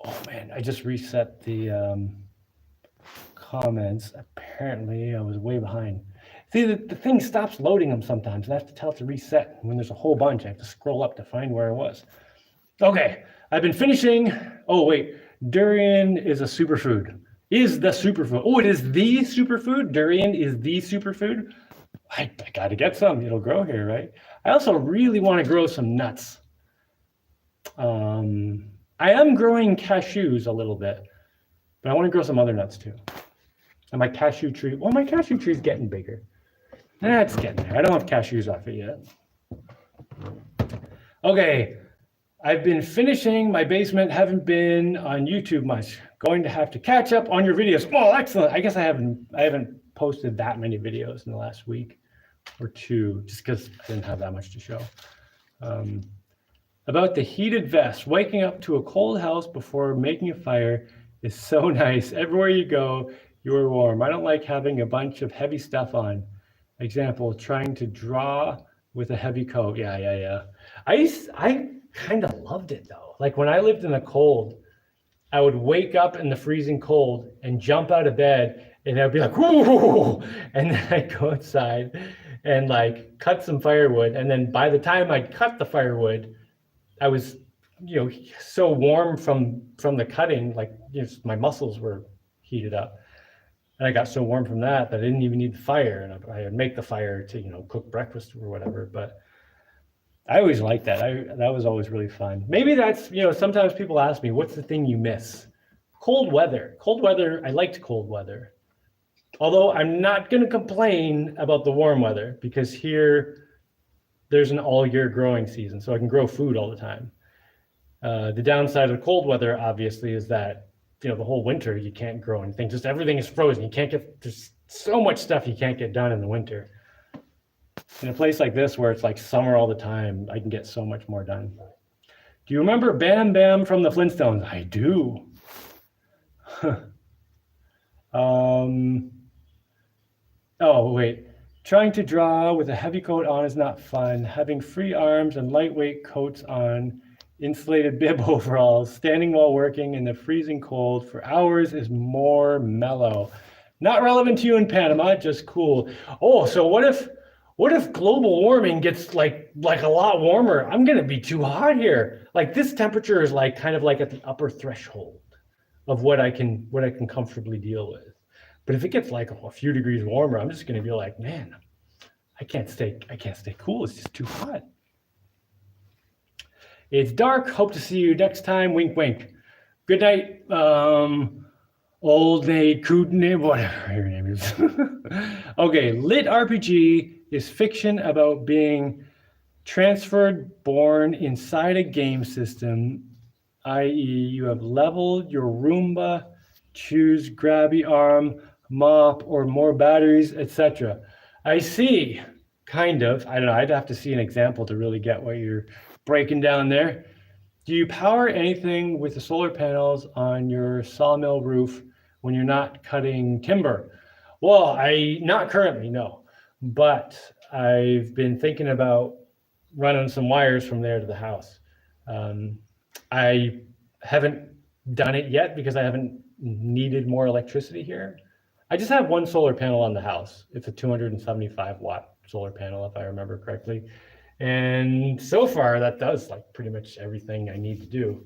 Oh man, I just reset the comments. Apparently I was way behind. See, the thing stops loading them sometimes. I have to tell it to reset. When there's a whole bunch, I have to scroll up to find where it was. Okay, I've been finishing. Oh, wait. Durian is a superfood. Is the superfood. Oh, it is the superfood? Durian is the superfood? I got to get some. It'll grow here, right? I also really want to grow some nuts. I am growing cashews a little bit, but I want to grow some other nuts too. And my cashew tree, well, my cashew tree is getting bigger. It's getting there. I don't have cashews off it yet. Okay, I've been finishing my basement. Haven't been on YouTube much. Going to have to catch up on your videos. Oh, excellent. I guess I haven't posted that many videos in the last week or two, just because I didn't have that much to show. About the heated vest, waking up to a cold house before making a fire is so nice. Everywhere you go, you're warm. I don't like having a bunch of heavy stuff on. Example, trying to draw with a heavy coat. Yeah. I kind of loved it though. Like when I lived in the cold, I would wake up in the freezing cold and jump out of bed and I'd be like, whoa, and then I'd go outside and like cut some firewood. And then by the time I'd cut the firewood, I was, you know, so warm from the cutting, like my muscles were heated up. And I got so warm from that I didn't even need the fire. And I would make the fire to, you know, cook breakfast or whatever. But I always liked that. That was always really fun. Maybe that's, you know, sometimes people ask me, what's the thing you miss? Cold weather. Cold weather, I liked cold weather. Although I'm not going to complain about the warm weather because here there's an all year growing season, so I can grow food all the time. The downside of the cold weather, obviously, is that the whole winter you can't grow anything. Just everything is frozen. You can't get there's so much stuff you can't get done in the winter. In a place like this where it's like summer all the time, I can get so much more done. Do you remember Bam Bam from the Flintstones? I do. Oh, wait. Trying to draw with a heavy coat on is not fun. Having free arms and lightweight coats on, insulated bib overalls, standing while working in the freezing cold for hours is more mellow. Not relevant to you in Panama, just cool. Oh, so what if global warming gets like a lot warmer? I'm gonna be too hot here. Like this temperature is like kind of like at the upper threshold of what I can comfortably deal with. But if it gets like a few degrees warmer, I'm just gonna be like, man, I can't stay cool. It's just too hot. It's dark. Hope to see you next time. Wink, wink. Good night. Old Nate Kootenai, whatever your name is. Okay, lit RPG is fiction about being transferred, born inside a game system, i.e., you have leveled your Roomba, choose grabby arm, mop, or more batteries, etc. I see, kind of. I don't know. I'd have to see an example to really get what you're breaking down there. Do you power anything with the solar panels on your sawmill roof when you're not cutting timber? Well, not currently, no. But I've been thinking about running some wires from there to the house. I haven't done it yet because I haven't needed more electricity here. I just have one solar panel on the house. It's a 275 watt solar panel, if I remember correctly. And so far that does like pretty much everything I need to do.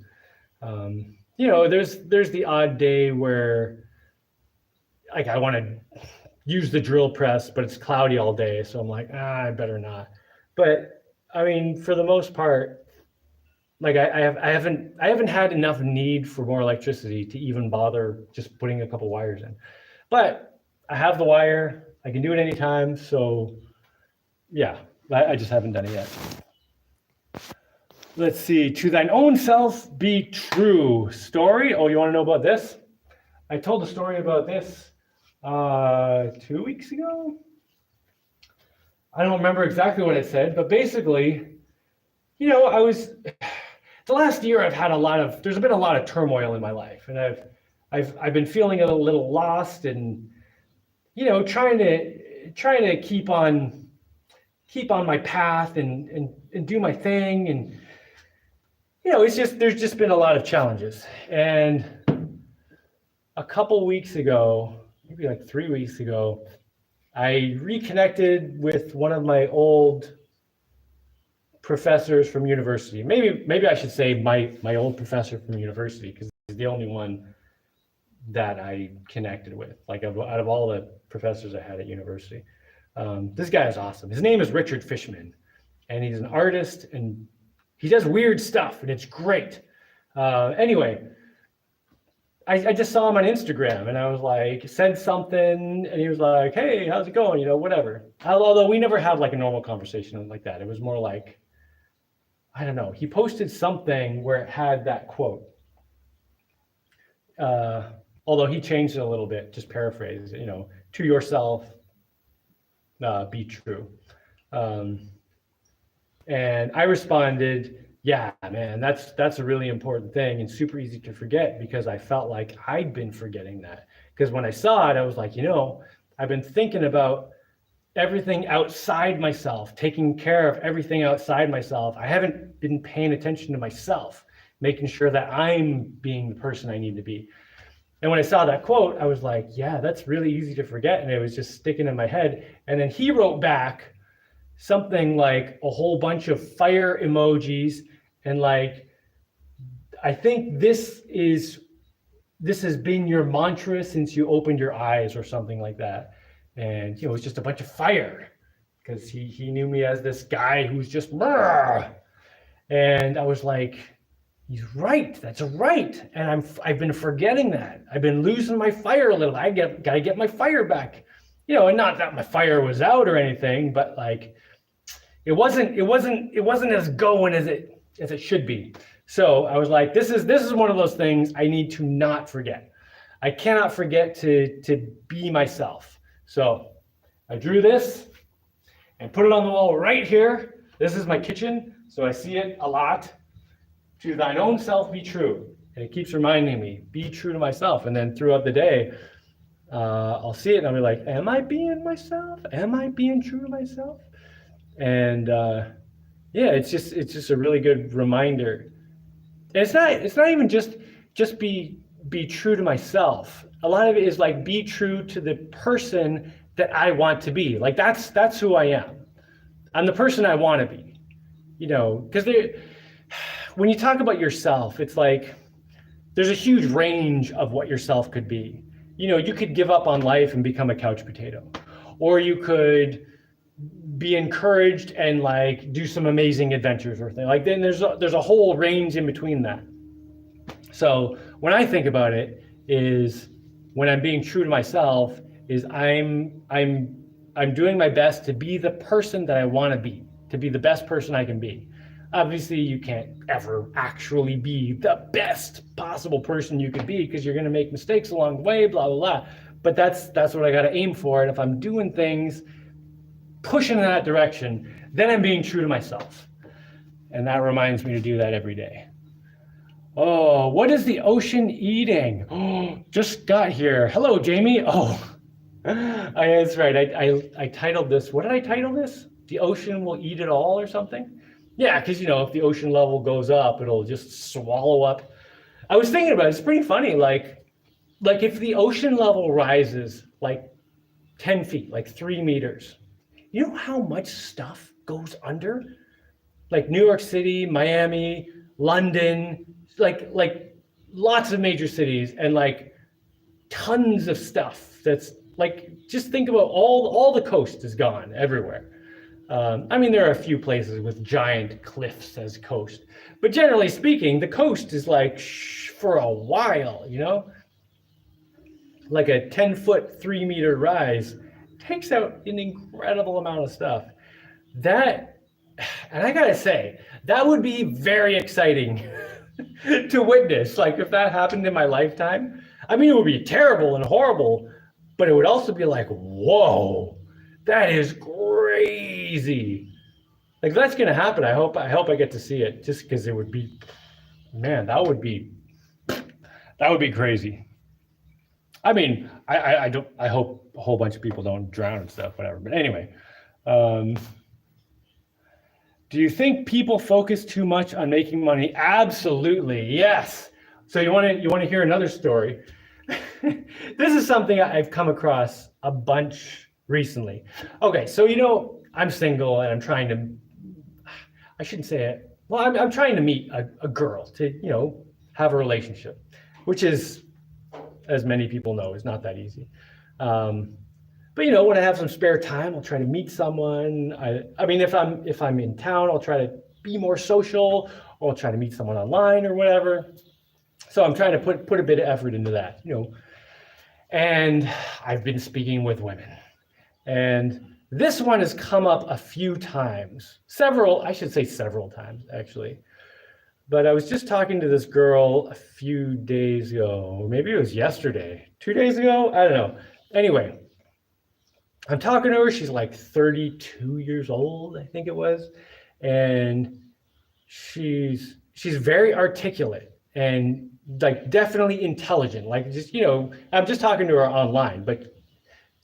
There's the odd day where like I want to use the drill press, but it's cloudy all day. So I'm like, I better not. But I mean, for the most part, like I haven't had enough need for more electricity to even bother just putting a couple wires in. But I have the wire. I can do it anytime. So yeah, I just haven't done it yet. Let's see. To thine own self be true. Story. Oh, you want to know about this? I told a story about this 2 weeks ago. I don't remember exactly what I said, but basically, the last year there's been a lot of turmoil in my life, and I've been feeling a little lost and trying to keep on my path and do my thing, and there's just been a lot of challenges. And a couple weeks ago, maybe like 3 weeks ago, I reconnected with one of my old professors from university. Maybe I should say my old professor from university, because he's the only one that I connected with, like out of all the professors I had at university. This guy is awesome. His name is Richard Fishman, and he's an artist, and he does weird stuff, and it's great. Anyway, I just saw him on Instagram, and I was like, said something, and he was like, hey, how's it going? Whatever. Although we never had like a normal conversation like that. It was more like, I don't know. He posted something where it had that quote. Although he changed it a little bit, just paraphrase, to yourself, be true. And I responded, yeah, man, that's a really important thing and super easy to forget, because I felt like I'd been forgetting that. Because when I saw it, I was like, I've been thinking about everything outside myself, taking care of everything outside myself. I haven't been paying attention to myself, making sure that I'm being the person I need to be. And when I saw that quote, I was like, yeah, that's really easy to forget. And it was just sticking in my head. And then he wrote back something like a whole bunch of fire emojis. And like, I think this has been your mantra since you opened your eyes, or something like that. And it was just a bunch of fire, because he knew me as this guy who's just, brr. And I was like, He's right. That's right. And I've been forgetting that. I've been losing my fire a little. Gotta get my fire back. And not that my fire was out or anything, but like it wasn't as going as it should be. So I was like, this is one of those things I need to not forget. I cannot forget to be myself. So I drew this and put it on the wall right here. This is my kitchen, so I see it a lot. To thine own self be true. And it keeps reminding me, be true to myself. And then throughout the day, I'll see it and I'll be like, am I being myself? Am I being true to myself? And yeah, it's just a really good reminder. And it's not even just be true to myself. A lot of it is like be true to the person that I want to be. Like that's who I am. I'm the person I want to be. Because when you talk about yourself, it's like there's a huge range of what yourself could be. You could give up on life and become a couch potato, or you could be encouraged and like do some amazing adventures or thing. Like then there's a whole range in between that. So when I think about it, is when I'm being true to myself, is I'm doing my best to be the person that I want to be the best person I can be. Obviously, you can't ever actually be the best possible person you could be because you're going to make mistakes along the way, blah, blah, blah. But that's what I got to aim for. And if I'm doing things, pushing in that direction, then I'm being true to myself. And that reminds me to do that every day. Oh, what is the ocean eating? Oh, just got here. Hello, Jaimie. Oh, that's right. I titled this, what did I title this? The ocean will eat it all or something? Yeah, because if the ocean level goes up, it'll just swallow up. I was thinking about it. It's pretty funny. Like if the ocean level rises like 10 feet, like 3 meters, you know how much stuff goes under? Like New York City, Miami, London, like lots of major cities, and like tons of stuff that's like, just think about all the coast is gone everywhere. There are a few places with giant cliffs as coast, but generally speaking, the coast is like for a while, like a 10-foot, 3-meter rise takes out an incredible amount of stuff. And I gotta say, that would be very exciting to witness. Like if that happened in my lifetime, it would be terrible and horrible, but it would also be like, whoa, that is crazy. Like that's gonna happen. I hope I get to see it, just because it would be, man, that would be crazy. I hope a whole bunch of people don't drown and stuff, whatever. But anyway, do you think people focus too much on making money? Absolutely, yes. So you want to hear another story? This is something I've come across a bunch recently. Okay, so I'm single and I'm trying to, I shouldn't say it. Well, I'm trying to meet a girl to have a relationship, which is, as many people know, is not that easy. But when I have some spare time, I'll try to meet someone. If I'm in town, I'll try to be more social, or I'll try to meet someone online or whatever. So I'm trying to put a bit of effort into that, And I've been speaking with women, and this one has come up a few times, several times actually. But I was just talking to this girl a few days ago, or maybe it was yesterday, 2 days ago, I don't know. Anyway, I'm talking to her. She's like 32 years old, I think it was. And she's very articulate and like definitely intelligent. Like just, I'm just talking to her online, but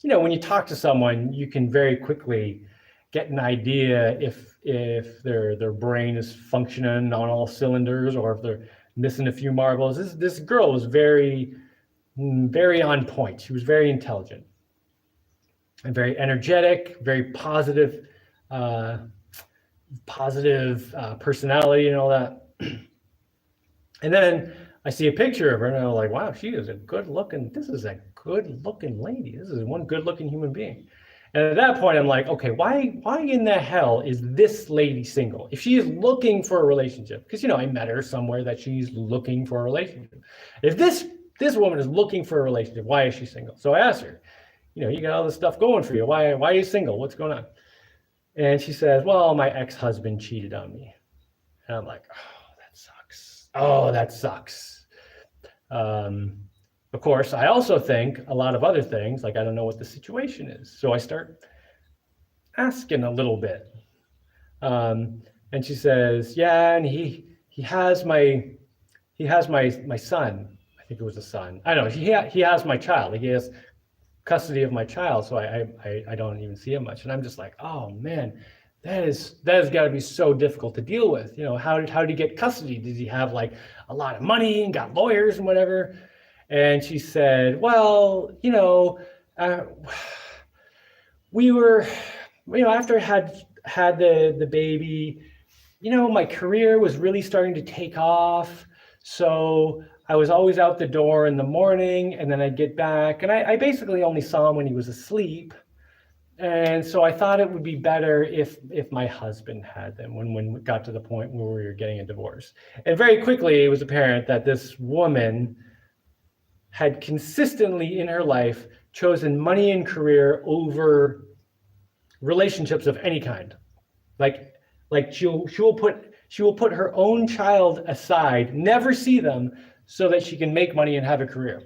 when you talk to someone, you can very quickly get an idea if their brain is functioning on all cylinders, or if they're missing a few marbles. This girl was very, very on point. She was very intelligent and very energetic, very positive personality and all that. And then I see a picture of her and I'm like, wow, this is a good looking lady. This is one good looking human being. And at that point, I'm like, okay, why in the hell is this lady single? If she is looking for a relationship, because I met her somewhere that she's looking for a relationship. If this woman is looking for a relationship, why is she single? So I asked her, you got all this stuff going for you. Why are you single? What's going on? And she says, well, my ex-husband cheated on me. And I'm like, oh, that sucks. Oh, that sucks. Of course, I also think a lot of other things, like I don't know what the situation is. So I start asking a little bit. And she says, yeah, and he has my son. I think it was a son. I don't know. He has my child. He has custody of my child, so I don't even see him much. And I'm just like, oh man, that has got to be so difficult to deal with. How did he get custody? Did he have like a lot of money and got lawyers and whatever? And she said, well, we were, after I had the baby, my career was really starting to take off. So I was always out the door in the morning, and then I'd get back, and I basically only saw him when he was asleep. And so I thought it would be better if my husband had them when we got to the point where we were getting a divorce. And very quickly, it was apparent that this woman had consistently in her life chosen money and career over relationships of any kind. Like she will put her own child aside, never see them, so that she can make money and have a career.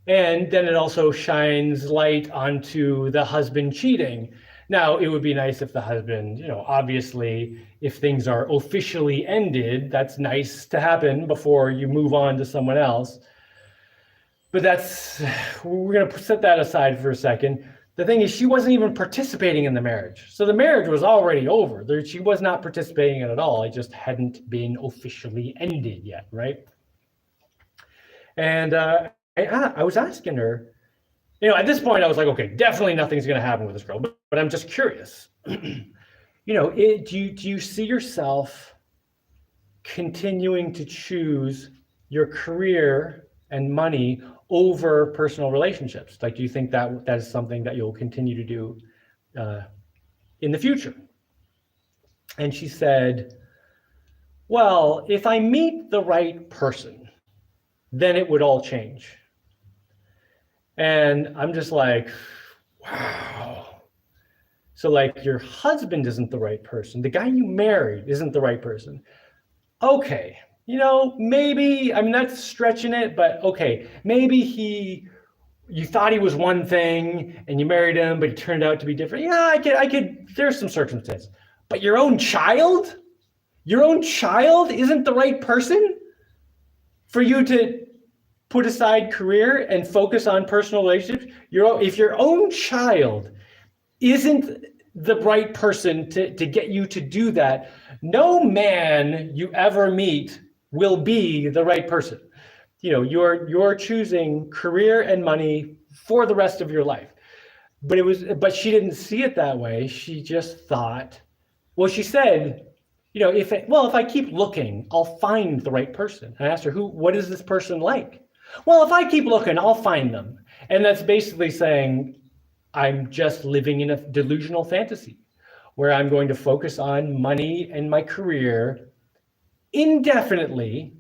And then it also shines light onto the husband cheating. Now, it would be nice if the husband, obviously, if things are officially ended, that's nice to happen before you move on to someone else. But we're going to set that aside for a second. The thing is, she wasn't even participating in the marriage. So the marriage was already over. She was not participating in it at all. It just hadn't been officially ended yet, right? And I was asking her, at this point, I was like, okay, definitely nothing's going to happen with this girl. But I'm just curious. Do you see yourself continuing to choose your career and money over personal relationships? Like, do you think that is something that you'll continue to do in the future? And she said, well, if I meet the right person, then it would all change. And I'm just like, wow. So like, your husband isn't the right person. The guy you married isn't the right person. Okay. Maybe, that's stretching it, but okay, maybe you thought he was one thing and you married him, but he turned out to be different. Yeah, I could, there's some circumstances. But your own child isn't the right person for you to put aside career and focus on personal relationships. If your own child isn't the right person to get you to do that, no man you ever meet will be the right person. You're choosing career and money for the rest of your life. But she didn't see it that way. She just thought, well, she said, if I keep looking, I'll find the right person. I asked her, what is this person like? Well, if I keep looking, I'll find them. And that's basically saying, I'm just living in a delusional fantasy where I'm going to focus on money and my career indefinitely.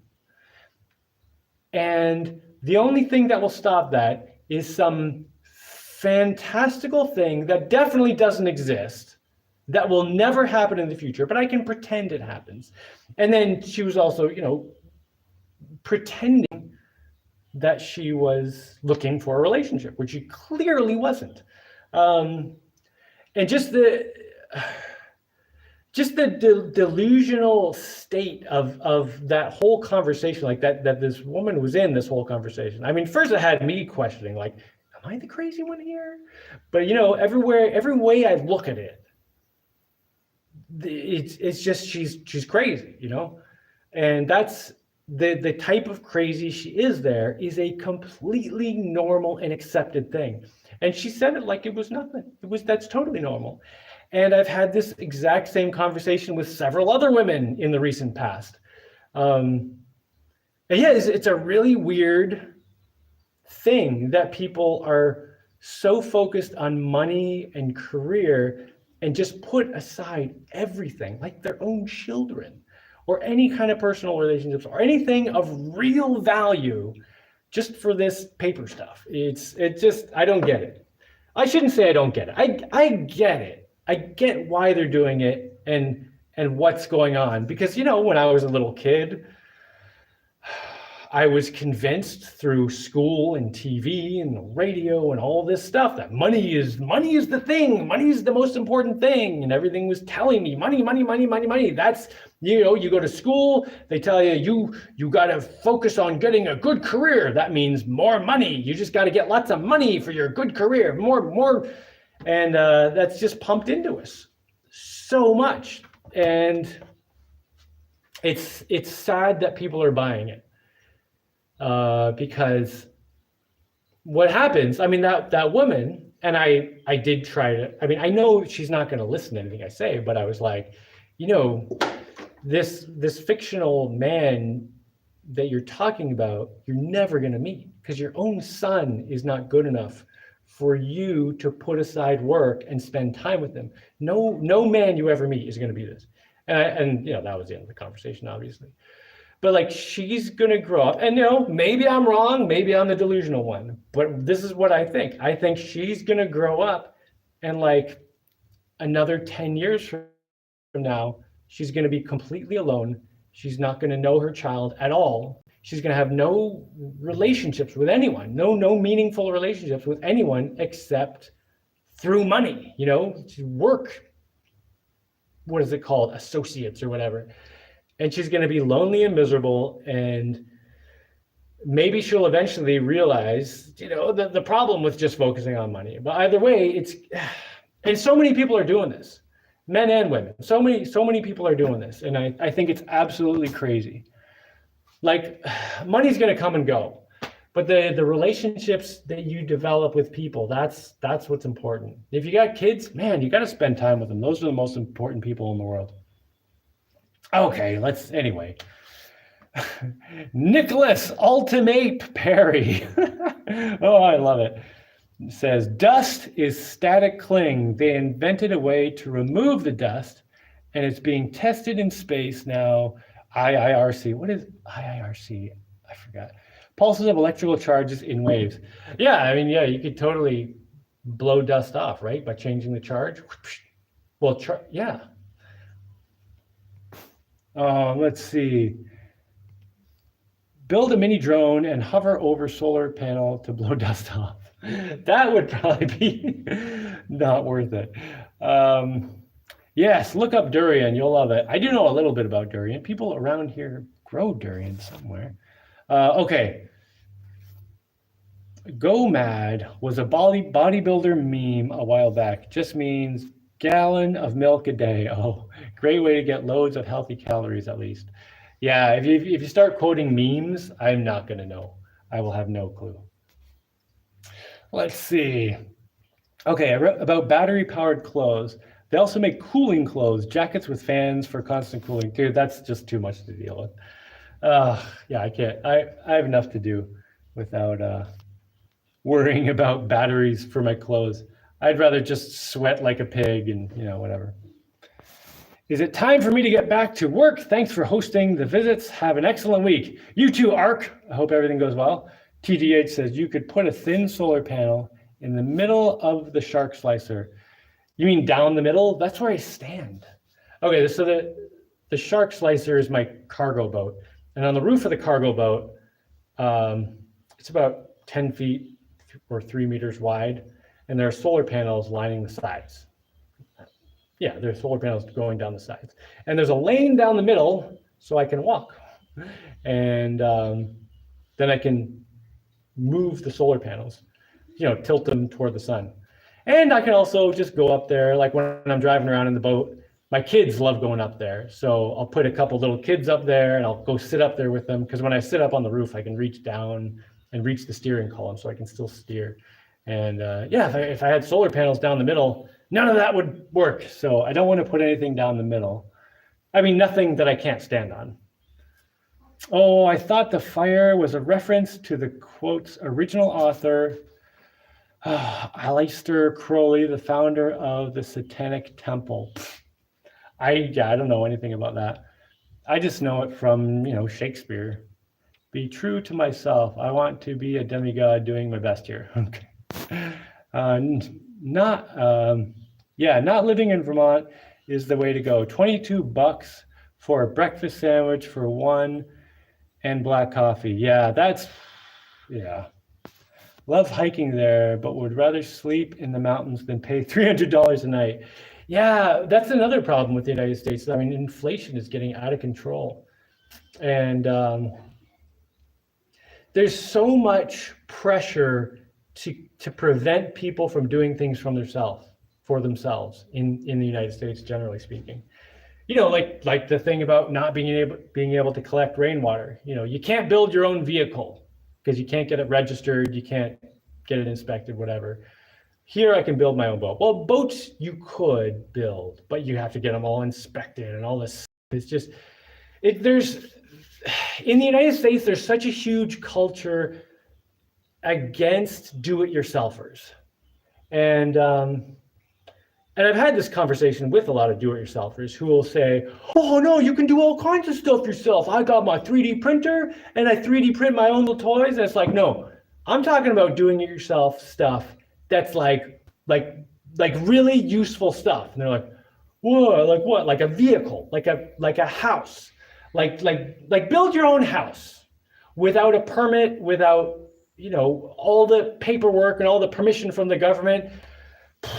And the only thing that will stop that is some fantastical thing that definitely doesn't exist, that will never happen in the future, but I can pretend it happens. And then she was also, pretending that she was looking for a relationship, which she clearly wasn't. And just the delusional state of that whole conversation, like that this woman was in this whole conversation. First it had me questioning, like, am I the crazy one here? But every way I look at it, it's just she's crazy, and that's the type of crazy she is. There is a completely normal and accepted thing, and she said it like it was nothing. That's totally normal. And I've had this exact same conversation with several other women in the recent past. And yeah, it's a really weird thing that people are so focused on money and career and just put aside everything, like their own children or any kind of personal relationships or anything of real value just for this paper stuff. It just, I don't get it. I shouldn't say I don't get it. I get it. I get why they're doing it and what's going on. Because, you know, when I was a little kid, I was convinced through school and TV and the radio and all this stuff that money is the thing. Money is the most important thing. And everything was telling me money, money, money, money, money. That's, you know, you go to school, they tell you, you got to focus on getting a good career. That means more money. You just got to get lots of money for your good career, more. And that's just pumped into us so much. And it's sad that people are buying it. Because what happens, I mean, that woman, and I did try to, I mean, I know she's not going to listen to anything I say, but I was like, you know, this fictional man that you're talking about, you're never going to meet because your own son is not good enough for you to put aside work and spend time with him. No man you ever meet is going to be this. And you know, that was the end of the conversation, obviously. But like, she's gonna grow up, and you know, maybe I'm wrong, maybe I'm the delusional one, but this is what I think. I think she's gonna grow up, and like another 10 years from now, she's gonna be completely alone. She's not gonna know her child at all. She's gonna have no relationships with anyone, no meaningful relationships with anyone except through money, you know, to work. What is it called? Associates or whatever. And she's going to be lonely and miserable, and maybe she'll eventually realize, you know, the problem with just focusing on money. But either way, and so many people are doing this, men and women. So many people are doing this, and I think it's absolutely crazy. Like, money's going to come and go, but the relationships that you develop with people, that's what's important. If you got kids, man, you got to spend time with them. Those are the most important people in the world. Okay, anyway. Nicholas Ultimate Perry. Oh, I love it. It says, dust is static cling. They invented a way to remove the dust, and it's being tested in space now. IIRC. What is IIRC? I forgot. Pulses of electrical charges in waves. Yeah, I mean, yeah, you could totally blow dust off, right? By changing the charge. Well, yeah. Let's see. Build a mini drone and hover over solar panel to blow dust off. That would probably be not worth it. Yes, look up durian. You'll love it. I do know a little bit about durian. People around here grow durian somewhere. Okay. Go Mad was a bodybuilder meme a while back. Just means gallon of milk a day. Oh, great way to get loads of healthy calories at least. Yeah, if you start quoting memes, I'm not going to know. I will have no clue. Let's see. Okay, I wrote about battery-powered clothes. They also make cooling clothes, jackets with fans for constant cooling. Dude, that's just too much to deal with. Yeah, I can't. I have enough to do without worrying about batteries for my clothes. I'd rather just sweat like a pig and, you know, whatever. Is it time for me to get back to work? Thanks for hosting the visits. Have an excellent week. You too, Ark. I hope everything goes well. TGH says you could put a thin solar panel in the middle of the shark slicer. You mean down the middle? That's where I stand. Okay, so the shark slicer is my cargo boat. And on the roof of the cargo boat, it's about 10 feet or 3 meters wide. And there are solar panels lining the sides. Yeah, there's solar panels going down the sides. And there's a lane down the middle so I can walk. And then I can move the solar panels, you know, tilt them toward the sun. And I can also just go up there, like when I'm driving around in the boat. My kids love going up there. So I'll put a couple little kids up there and I'll go sit up there with them. Because when I sit up on the roof, I can reach down and reach the steering column so I can still steer. And yeah, if I had solar panels down the middle, none of that would work. So I don't want to put anything down the middle. I mean, nothing that I can't stand on. Oh, I thought the fire was a reference to the quote's original author. Aleister Crowley, the founder of the Satanic Temple. I don't know anything about that. I just know it from, Shakespeare. Be true to myself. I want to be a demigod doing my best here. Okay. Not living in Vermont is the way to go. $22 for a breakfast sandwich for one and black coffee. Yeah. Love hiking there, but would rather sleep in the mountains than pay $300 a night. Yeah, that's another problem with the United States. I mean, inflation is getting out of control. And there's so much pressure to prevent people from doing things for themselves in the United States, generally speaking. Like the thing about not being able to collect rainwater. You can't build your own vehicle because you can't get it registered, you can't get it inspected, whatever. Here I can build my own boat. Well, boats you could build, but you have to get them all inspected and all this. It's just in the United States, there's such a huge culture against do-it-yourselfers. And I've had this conversation with a lot of do-it-yourselfers who will say, oh no, you can do all kinds of stuff yourself. I got my 3D printer and I 3D print my own little toys. And it's like, no, I'm talking about doing it yourself stuff that's like really useful stuff. And they're like, whoa, like what? Like a vehicle, like a house, like build your own house without a permit, without, all the paperwork and all the permission from the government.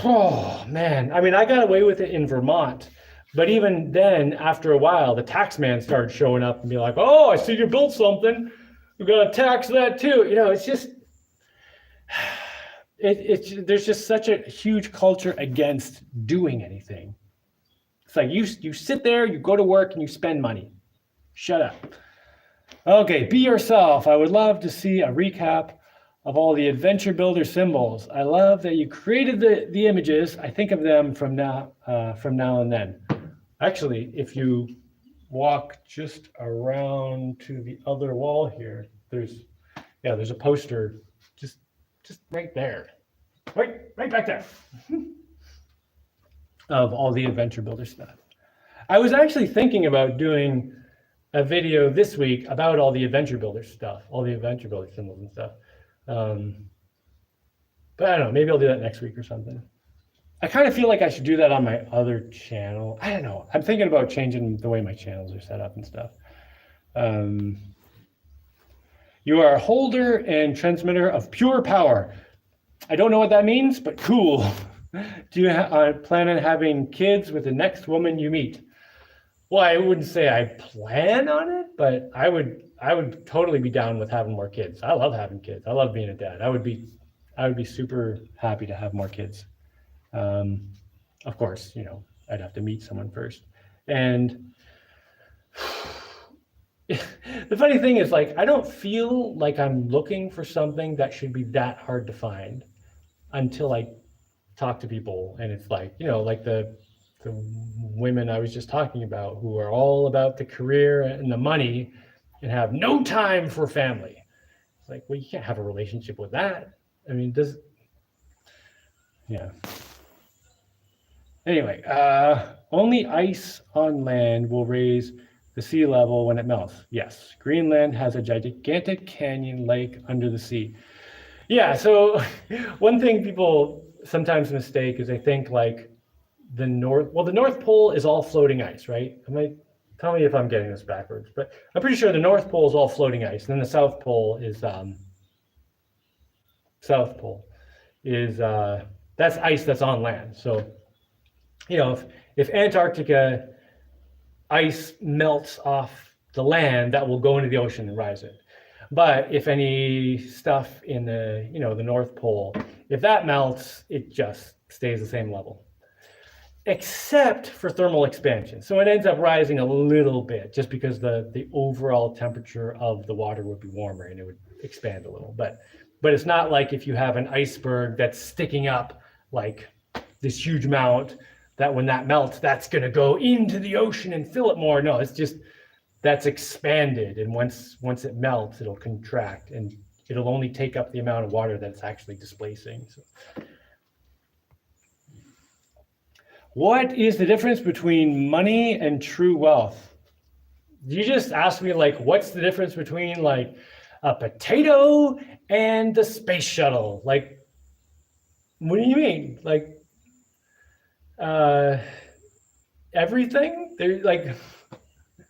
Oh man, I mean, I got away with it in Vermont, but even then, after a while, the tax man started showing up and be like, oh, I see you built something. We're gonna tax that too. It's just, there's just such a huge culture against doing anything. It's like you sit there, you go to work, and you spend money. Shut up. Okay, be yourself. I would love to see a recap of all the Adventure Builder symbols. I love that you created the images. I think of them from now and then. Actually, if you walk just around to the other wall here, there's a poster just right there, right back there, of all the Adventure Builder stuff. I was actually thinking about doing a video this week about all the Adventure Builder stuff, all the Adventure Builder symbols and stuff. But I don't know, maybe I'll do that next week or something. I kind of feel like I should do that on my other channel. I don't know. I'm thinking about changing the way my channels are set up and stuff. You are a holder and transmitter of pure power. I don't know what that means, but cool. Do you plan on having kids with the next woman you meet? Well, I wouldn't say I plan on it, but I would totally be down with having more kids. I love having kids. I love being a dad. I would be super happy to have more kids. Of course, I'd have to meet someone first. And the funny thing is, like, I don't feel like I'm looking for something that should be that hard to find until I talk to people. And it's like, like the women I was just talking about who are all about the career and the money and have no time for family. It's like, well, you can't have a relationship with that. I mean, yeah. Anyway, only ice on land will raise the sea level when it melts. Yes, Greenland has a gigantic canyon lake under the sea. Yeah, so one thing people sometimes mistake is they think like the North Pole is all floating ice, right? Tell me if I'm getting this backwards, but I'm pretty sure the North Pole is all floating ice, and then the South Pole is that's ice that's on land. So, if Antarctica ice melts off the land, that will go into the ocean and rise it. But if any stuff in the North Pole, if that melts, it just stays the same level, except for thermal expansion. So it ends up rising a little bit just because the overall temperature of the water would be warmer and it would expand a little. But it's not like if you have an iceberg that's sticking up like this huge amount, that when that melts, that's going to go into the ocean and fill it more. No, it's just that's expanded, and once it melts, it'll contract, and it'll only take up the amount of water that it's actually displacing. So. What is the difference between money and true wealth? You just asked me, like, what's the difference between like a potato and the space shuttle? Like, what do you mean? Like, everything? They're like,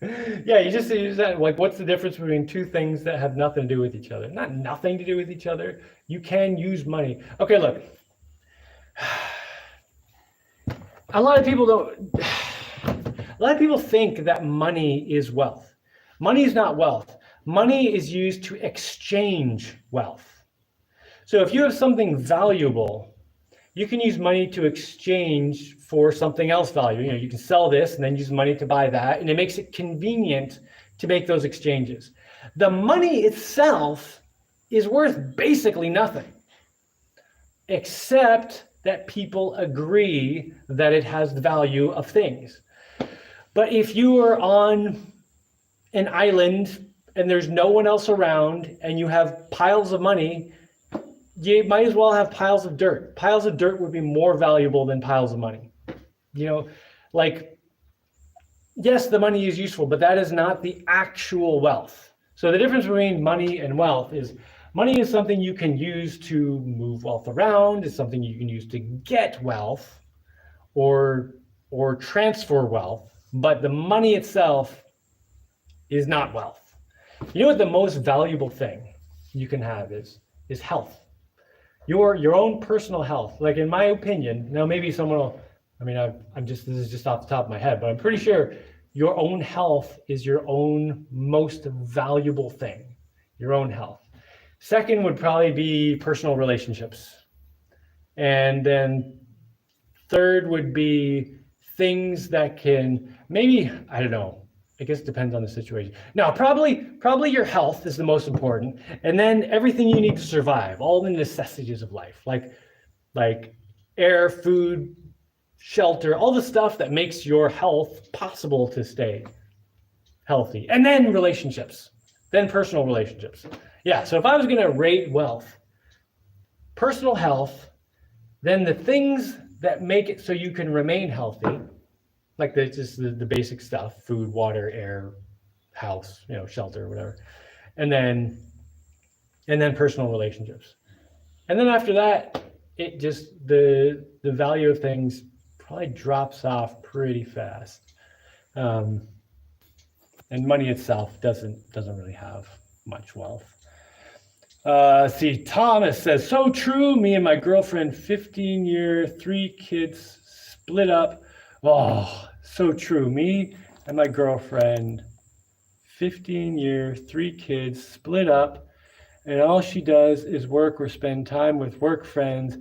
yeah, you just use that. Like, what's the difference between two things that have nothing to do with each other? Not nothing to do with each other. You can use money. Okay, look. A lot of people think that money is wealth. Money is not wealth. Money is used to exchange wealth. So if you have something valuable, you can use money to exchange for something else valuable. You know, you can sell this and then use money to buy that, and it makes it convenient to make those exchanges. The money itself is worth basically nothing, except that people agree that it has the value of things. But if you are on an island and there's no one else around and you have piles of money, you might as well have piles of dirt. Piles of dirt would be more valuable than piles of money. You know, like, yes, the money is useful, but that is not the actual wealth. So the difference between money and wealth is money is something you can use to move wealth around. It's something you can use to get wealth or transfer wealth, but the money itself is not wealth. You know what the most valuable thing you can have is health. Your own personal health. Like, in my opinion, now maybe someone will, I mean, this is just off the top of my head, but I'm pretty sure your own health is your own most valuable thing, your own health. Second would probably be personal relationships. And then third would be things that can, maybe, I don't know, I guess it depends on the situation. No, probably your health is the most important. And then everything you need to survive, all the necessities of life, like air, food, shelter, all the stuff that makes your health possible to stay healthy. And then relationships, then personal relationships. Yeah, so if I was gonna rate wealth, personal health, then the things that make it so you can remain healthy, like the basic stuff, food, water, air, house, you know, shelter, whatever. And then personal relationships. And then after that, it just, the value of things probably drops off pretty fast. And money itself doesn't really have much wealth. See, Thomas says, so true. Me and my girlfriend, 15-year, 3 kids, split up. Oh, so true. Me and my girlfriend, 15-year, 3 kids, split up, and all she does is work or spend time with work friends.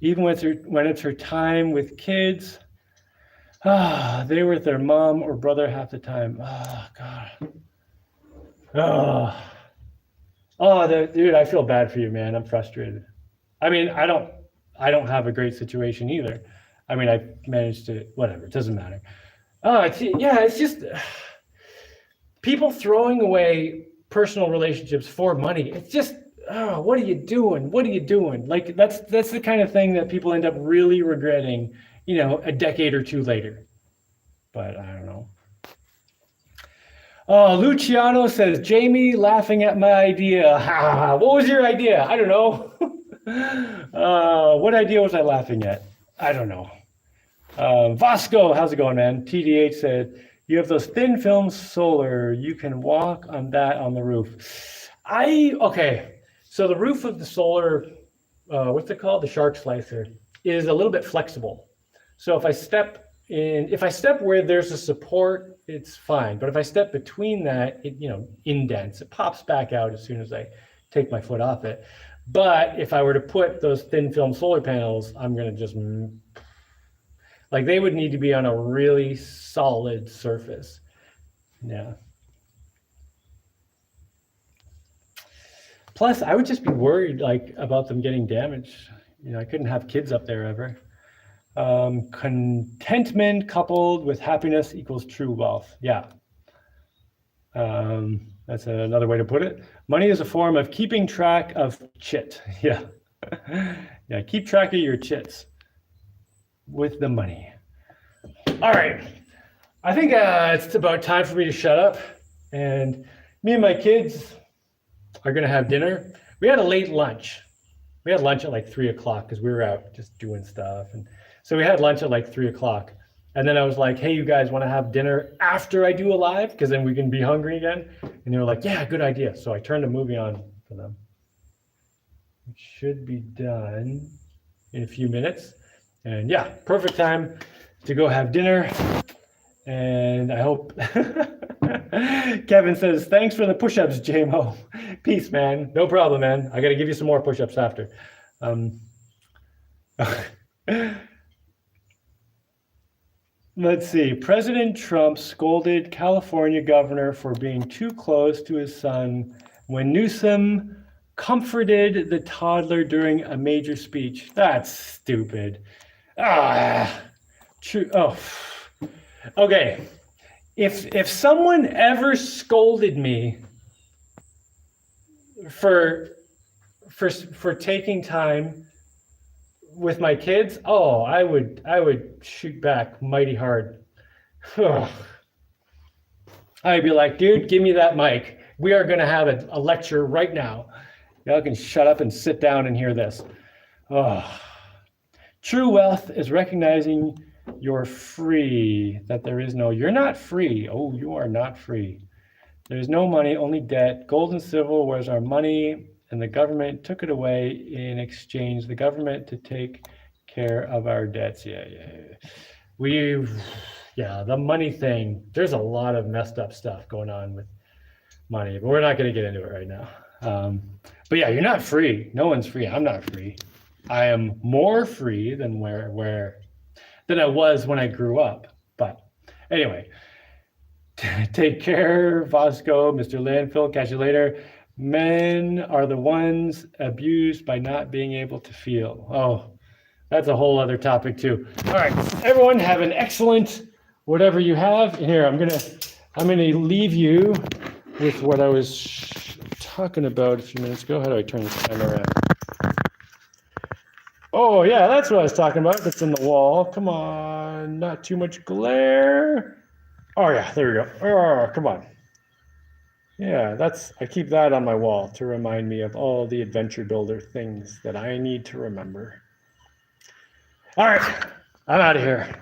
Even when it's her time with kids, they're with their mom or brother half the time. Oh, God. Dude, I feel bad for you, man. I'm frustrated. I mean, I don't have a great situation either. I mean, I managed to, whatever, it doesn't matter. It's just people throwing away personal relationships for money. It's just, what are you doing? What are you doing? Like, that's the kind of thing that people end up really regretting, you know, a decade or two later. But I don't know. Luciano says, Jaimie laughing at my idea. What was your idea? I don't know. What idea was I laughing at? I don't know. Vasco, how's it going, man? TDH said, you have those thin film solar. You can walk on that on the roof. Okay. So the roof of the solar, what's it called? The shark slicer is a little bit flexible. So if I step where there's a support, it's fine. But if I step between that, it, you know, indents, it pops back out as soon as I take my foot off it. But if I were to put those thin film solar panels, I'm going to just, like, they would need to be on a really solid surface. Yeah. Plus, I would just be worried, like, about them getting damaged. You know, I couldn't have kids up there ever. Contentment coupled with happiness equals true wealth. Yeah. That's another way to put it. Money is a form of keeping track of chit. Yeah. Yeah, keep track of your chits with the money. All right. I think it's about time for me to shut up. And me and my kids are going to have dinner. We had a late lunch. We had lunch at like 3 o'clock because we were out just doing stuff. And so we had lunch at like 3 o'clock. And then I was like, hey, you guys want to have dinner after I do a live? Because then we can be hungry again. And they were like, yeah, good idea. So I turned a movie on for them. It should be done in a few minutes. And yeah, perfect time to go have dinner. And I hope Kevin says, thanks for the push-ups, JMO. Peace, man. No problem, man. I got to give you some more push-ups after. Let's see. President Trump scolded California governor for being too close to his son when Newsom comforted the toddler during a major speech. That's stupid. True. Oh, okay. If someone ever scolded me for taking time with my kids, oh, I would shoot back mighty hard. I'd be like, dude, give me that mic. We are going to have a lecture right now. Y'all can shut up and sit down and hear this. Oh. True wealth is recognizing you're free, that there is no, you're not free. Oh, you are not free. There's no money, only debt. Gold and silver was our money, and the government took it away in exchange. The government to take care of our debts. Yeah. The money thing. There's a lot of messed up stuff going on with money, but we're not going to get into it right now. But yeah, you're not free. No one's free. I'm not free. I am more free than than I was when I grew up. But anyway, take care, Vasco, Mr. Landfill. Catch you later. Men are the ones abused by not being able to feel. Oh, that's a whole other topic too. All right, everyone have an excellent whatever you have. Here, I'm gonna leave you with what I was talking about a few minutes ago. How do I turn this camera around? Oh yeah, that's what I was talking about. That's in the wall. Come on, not too much glare. Oh yeah, there we go. Oh, come on. Yeah, I keep that on my wall to remind me of all the adventure builder things that I need to remember. All right, I'm out of here.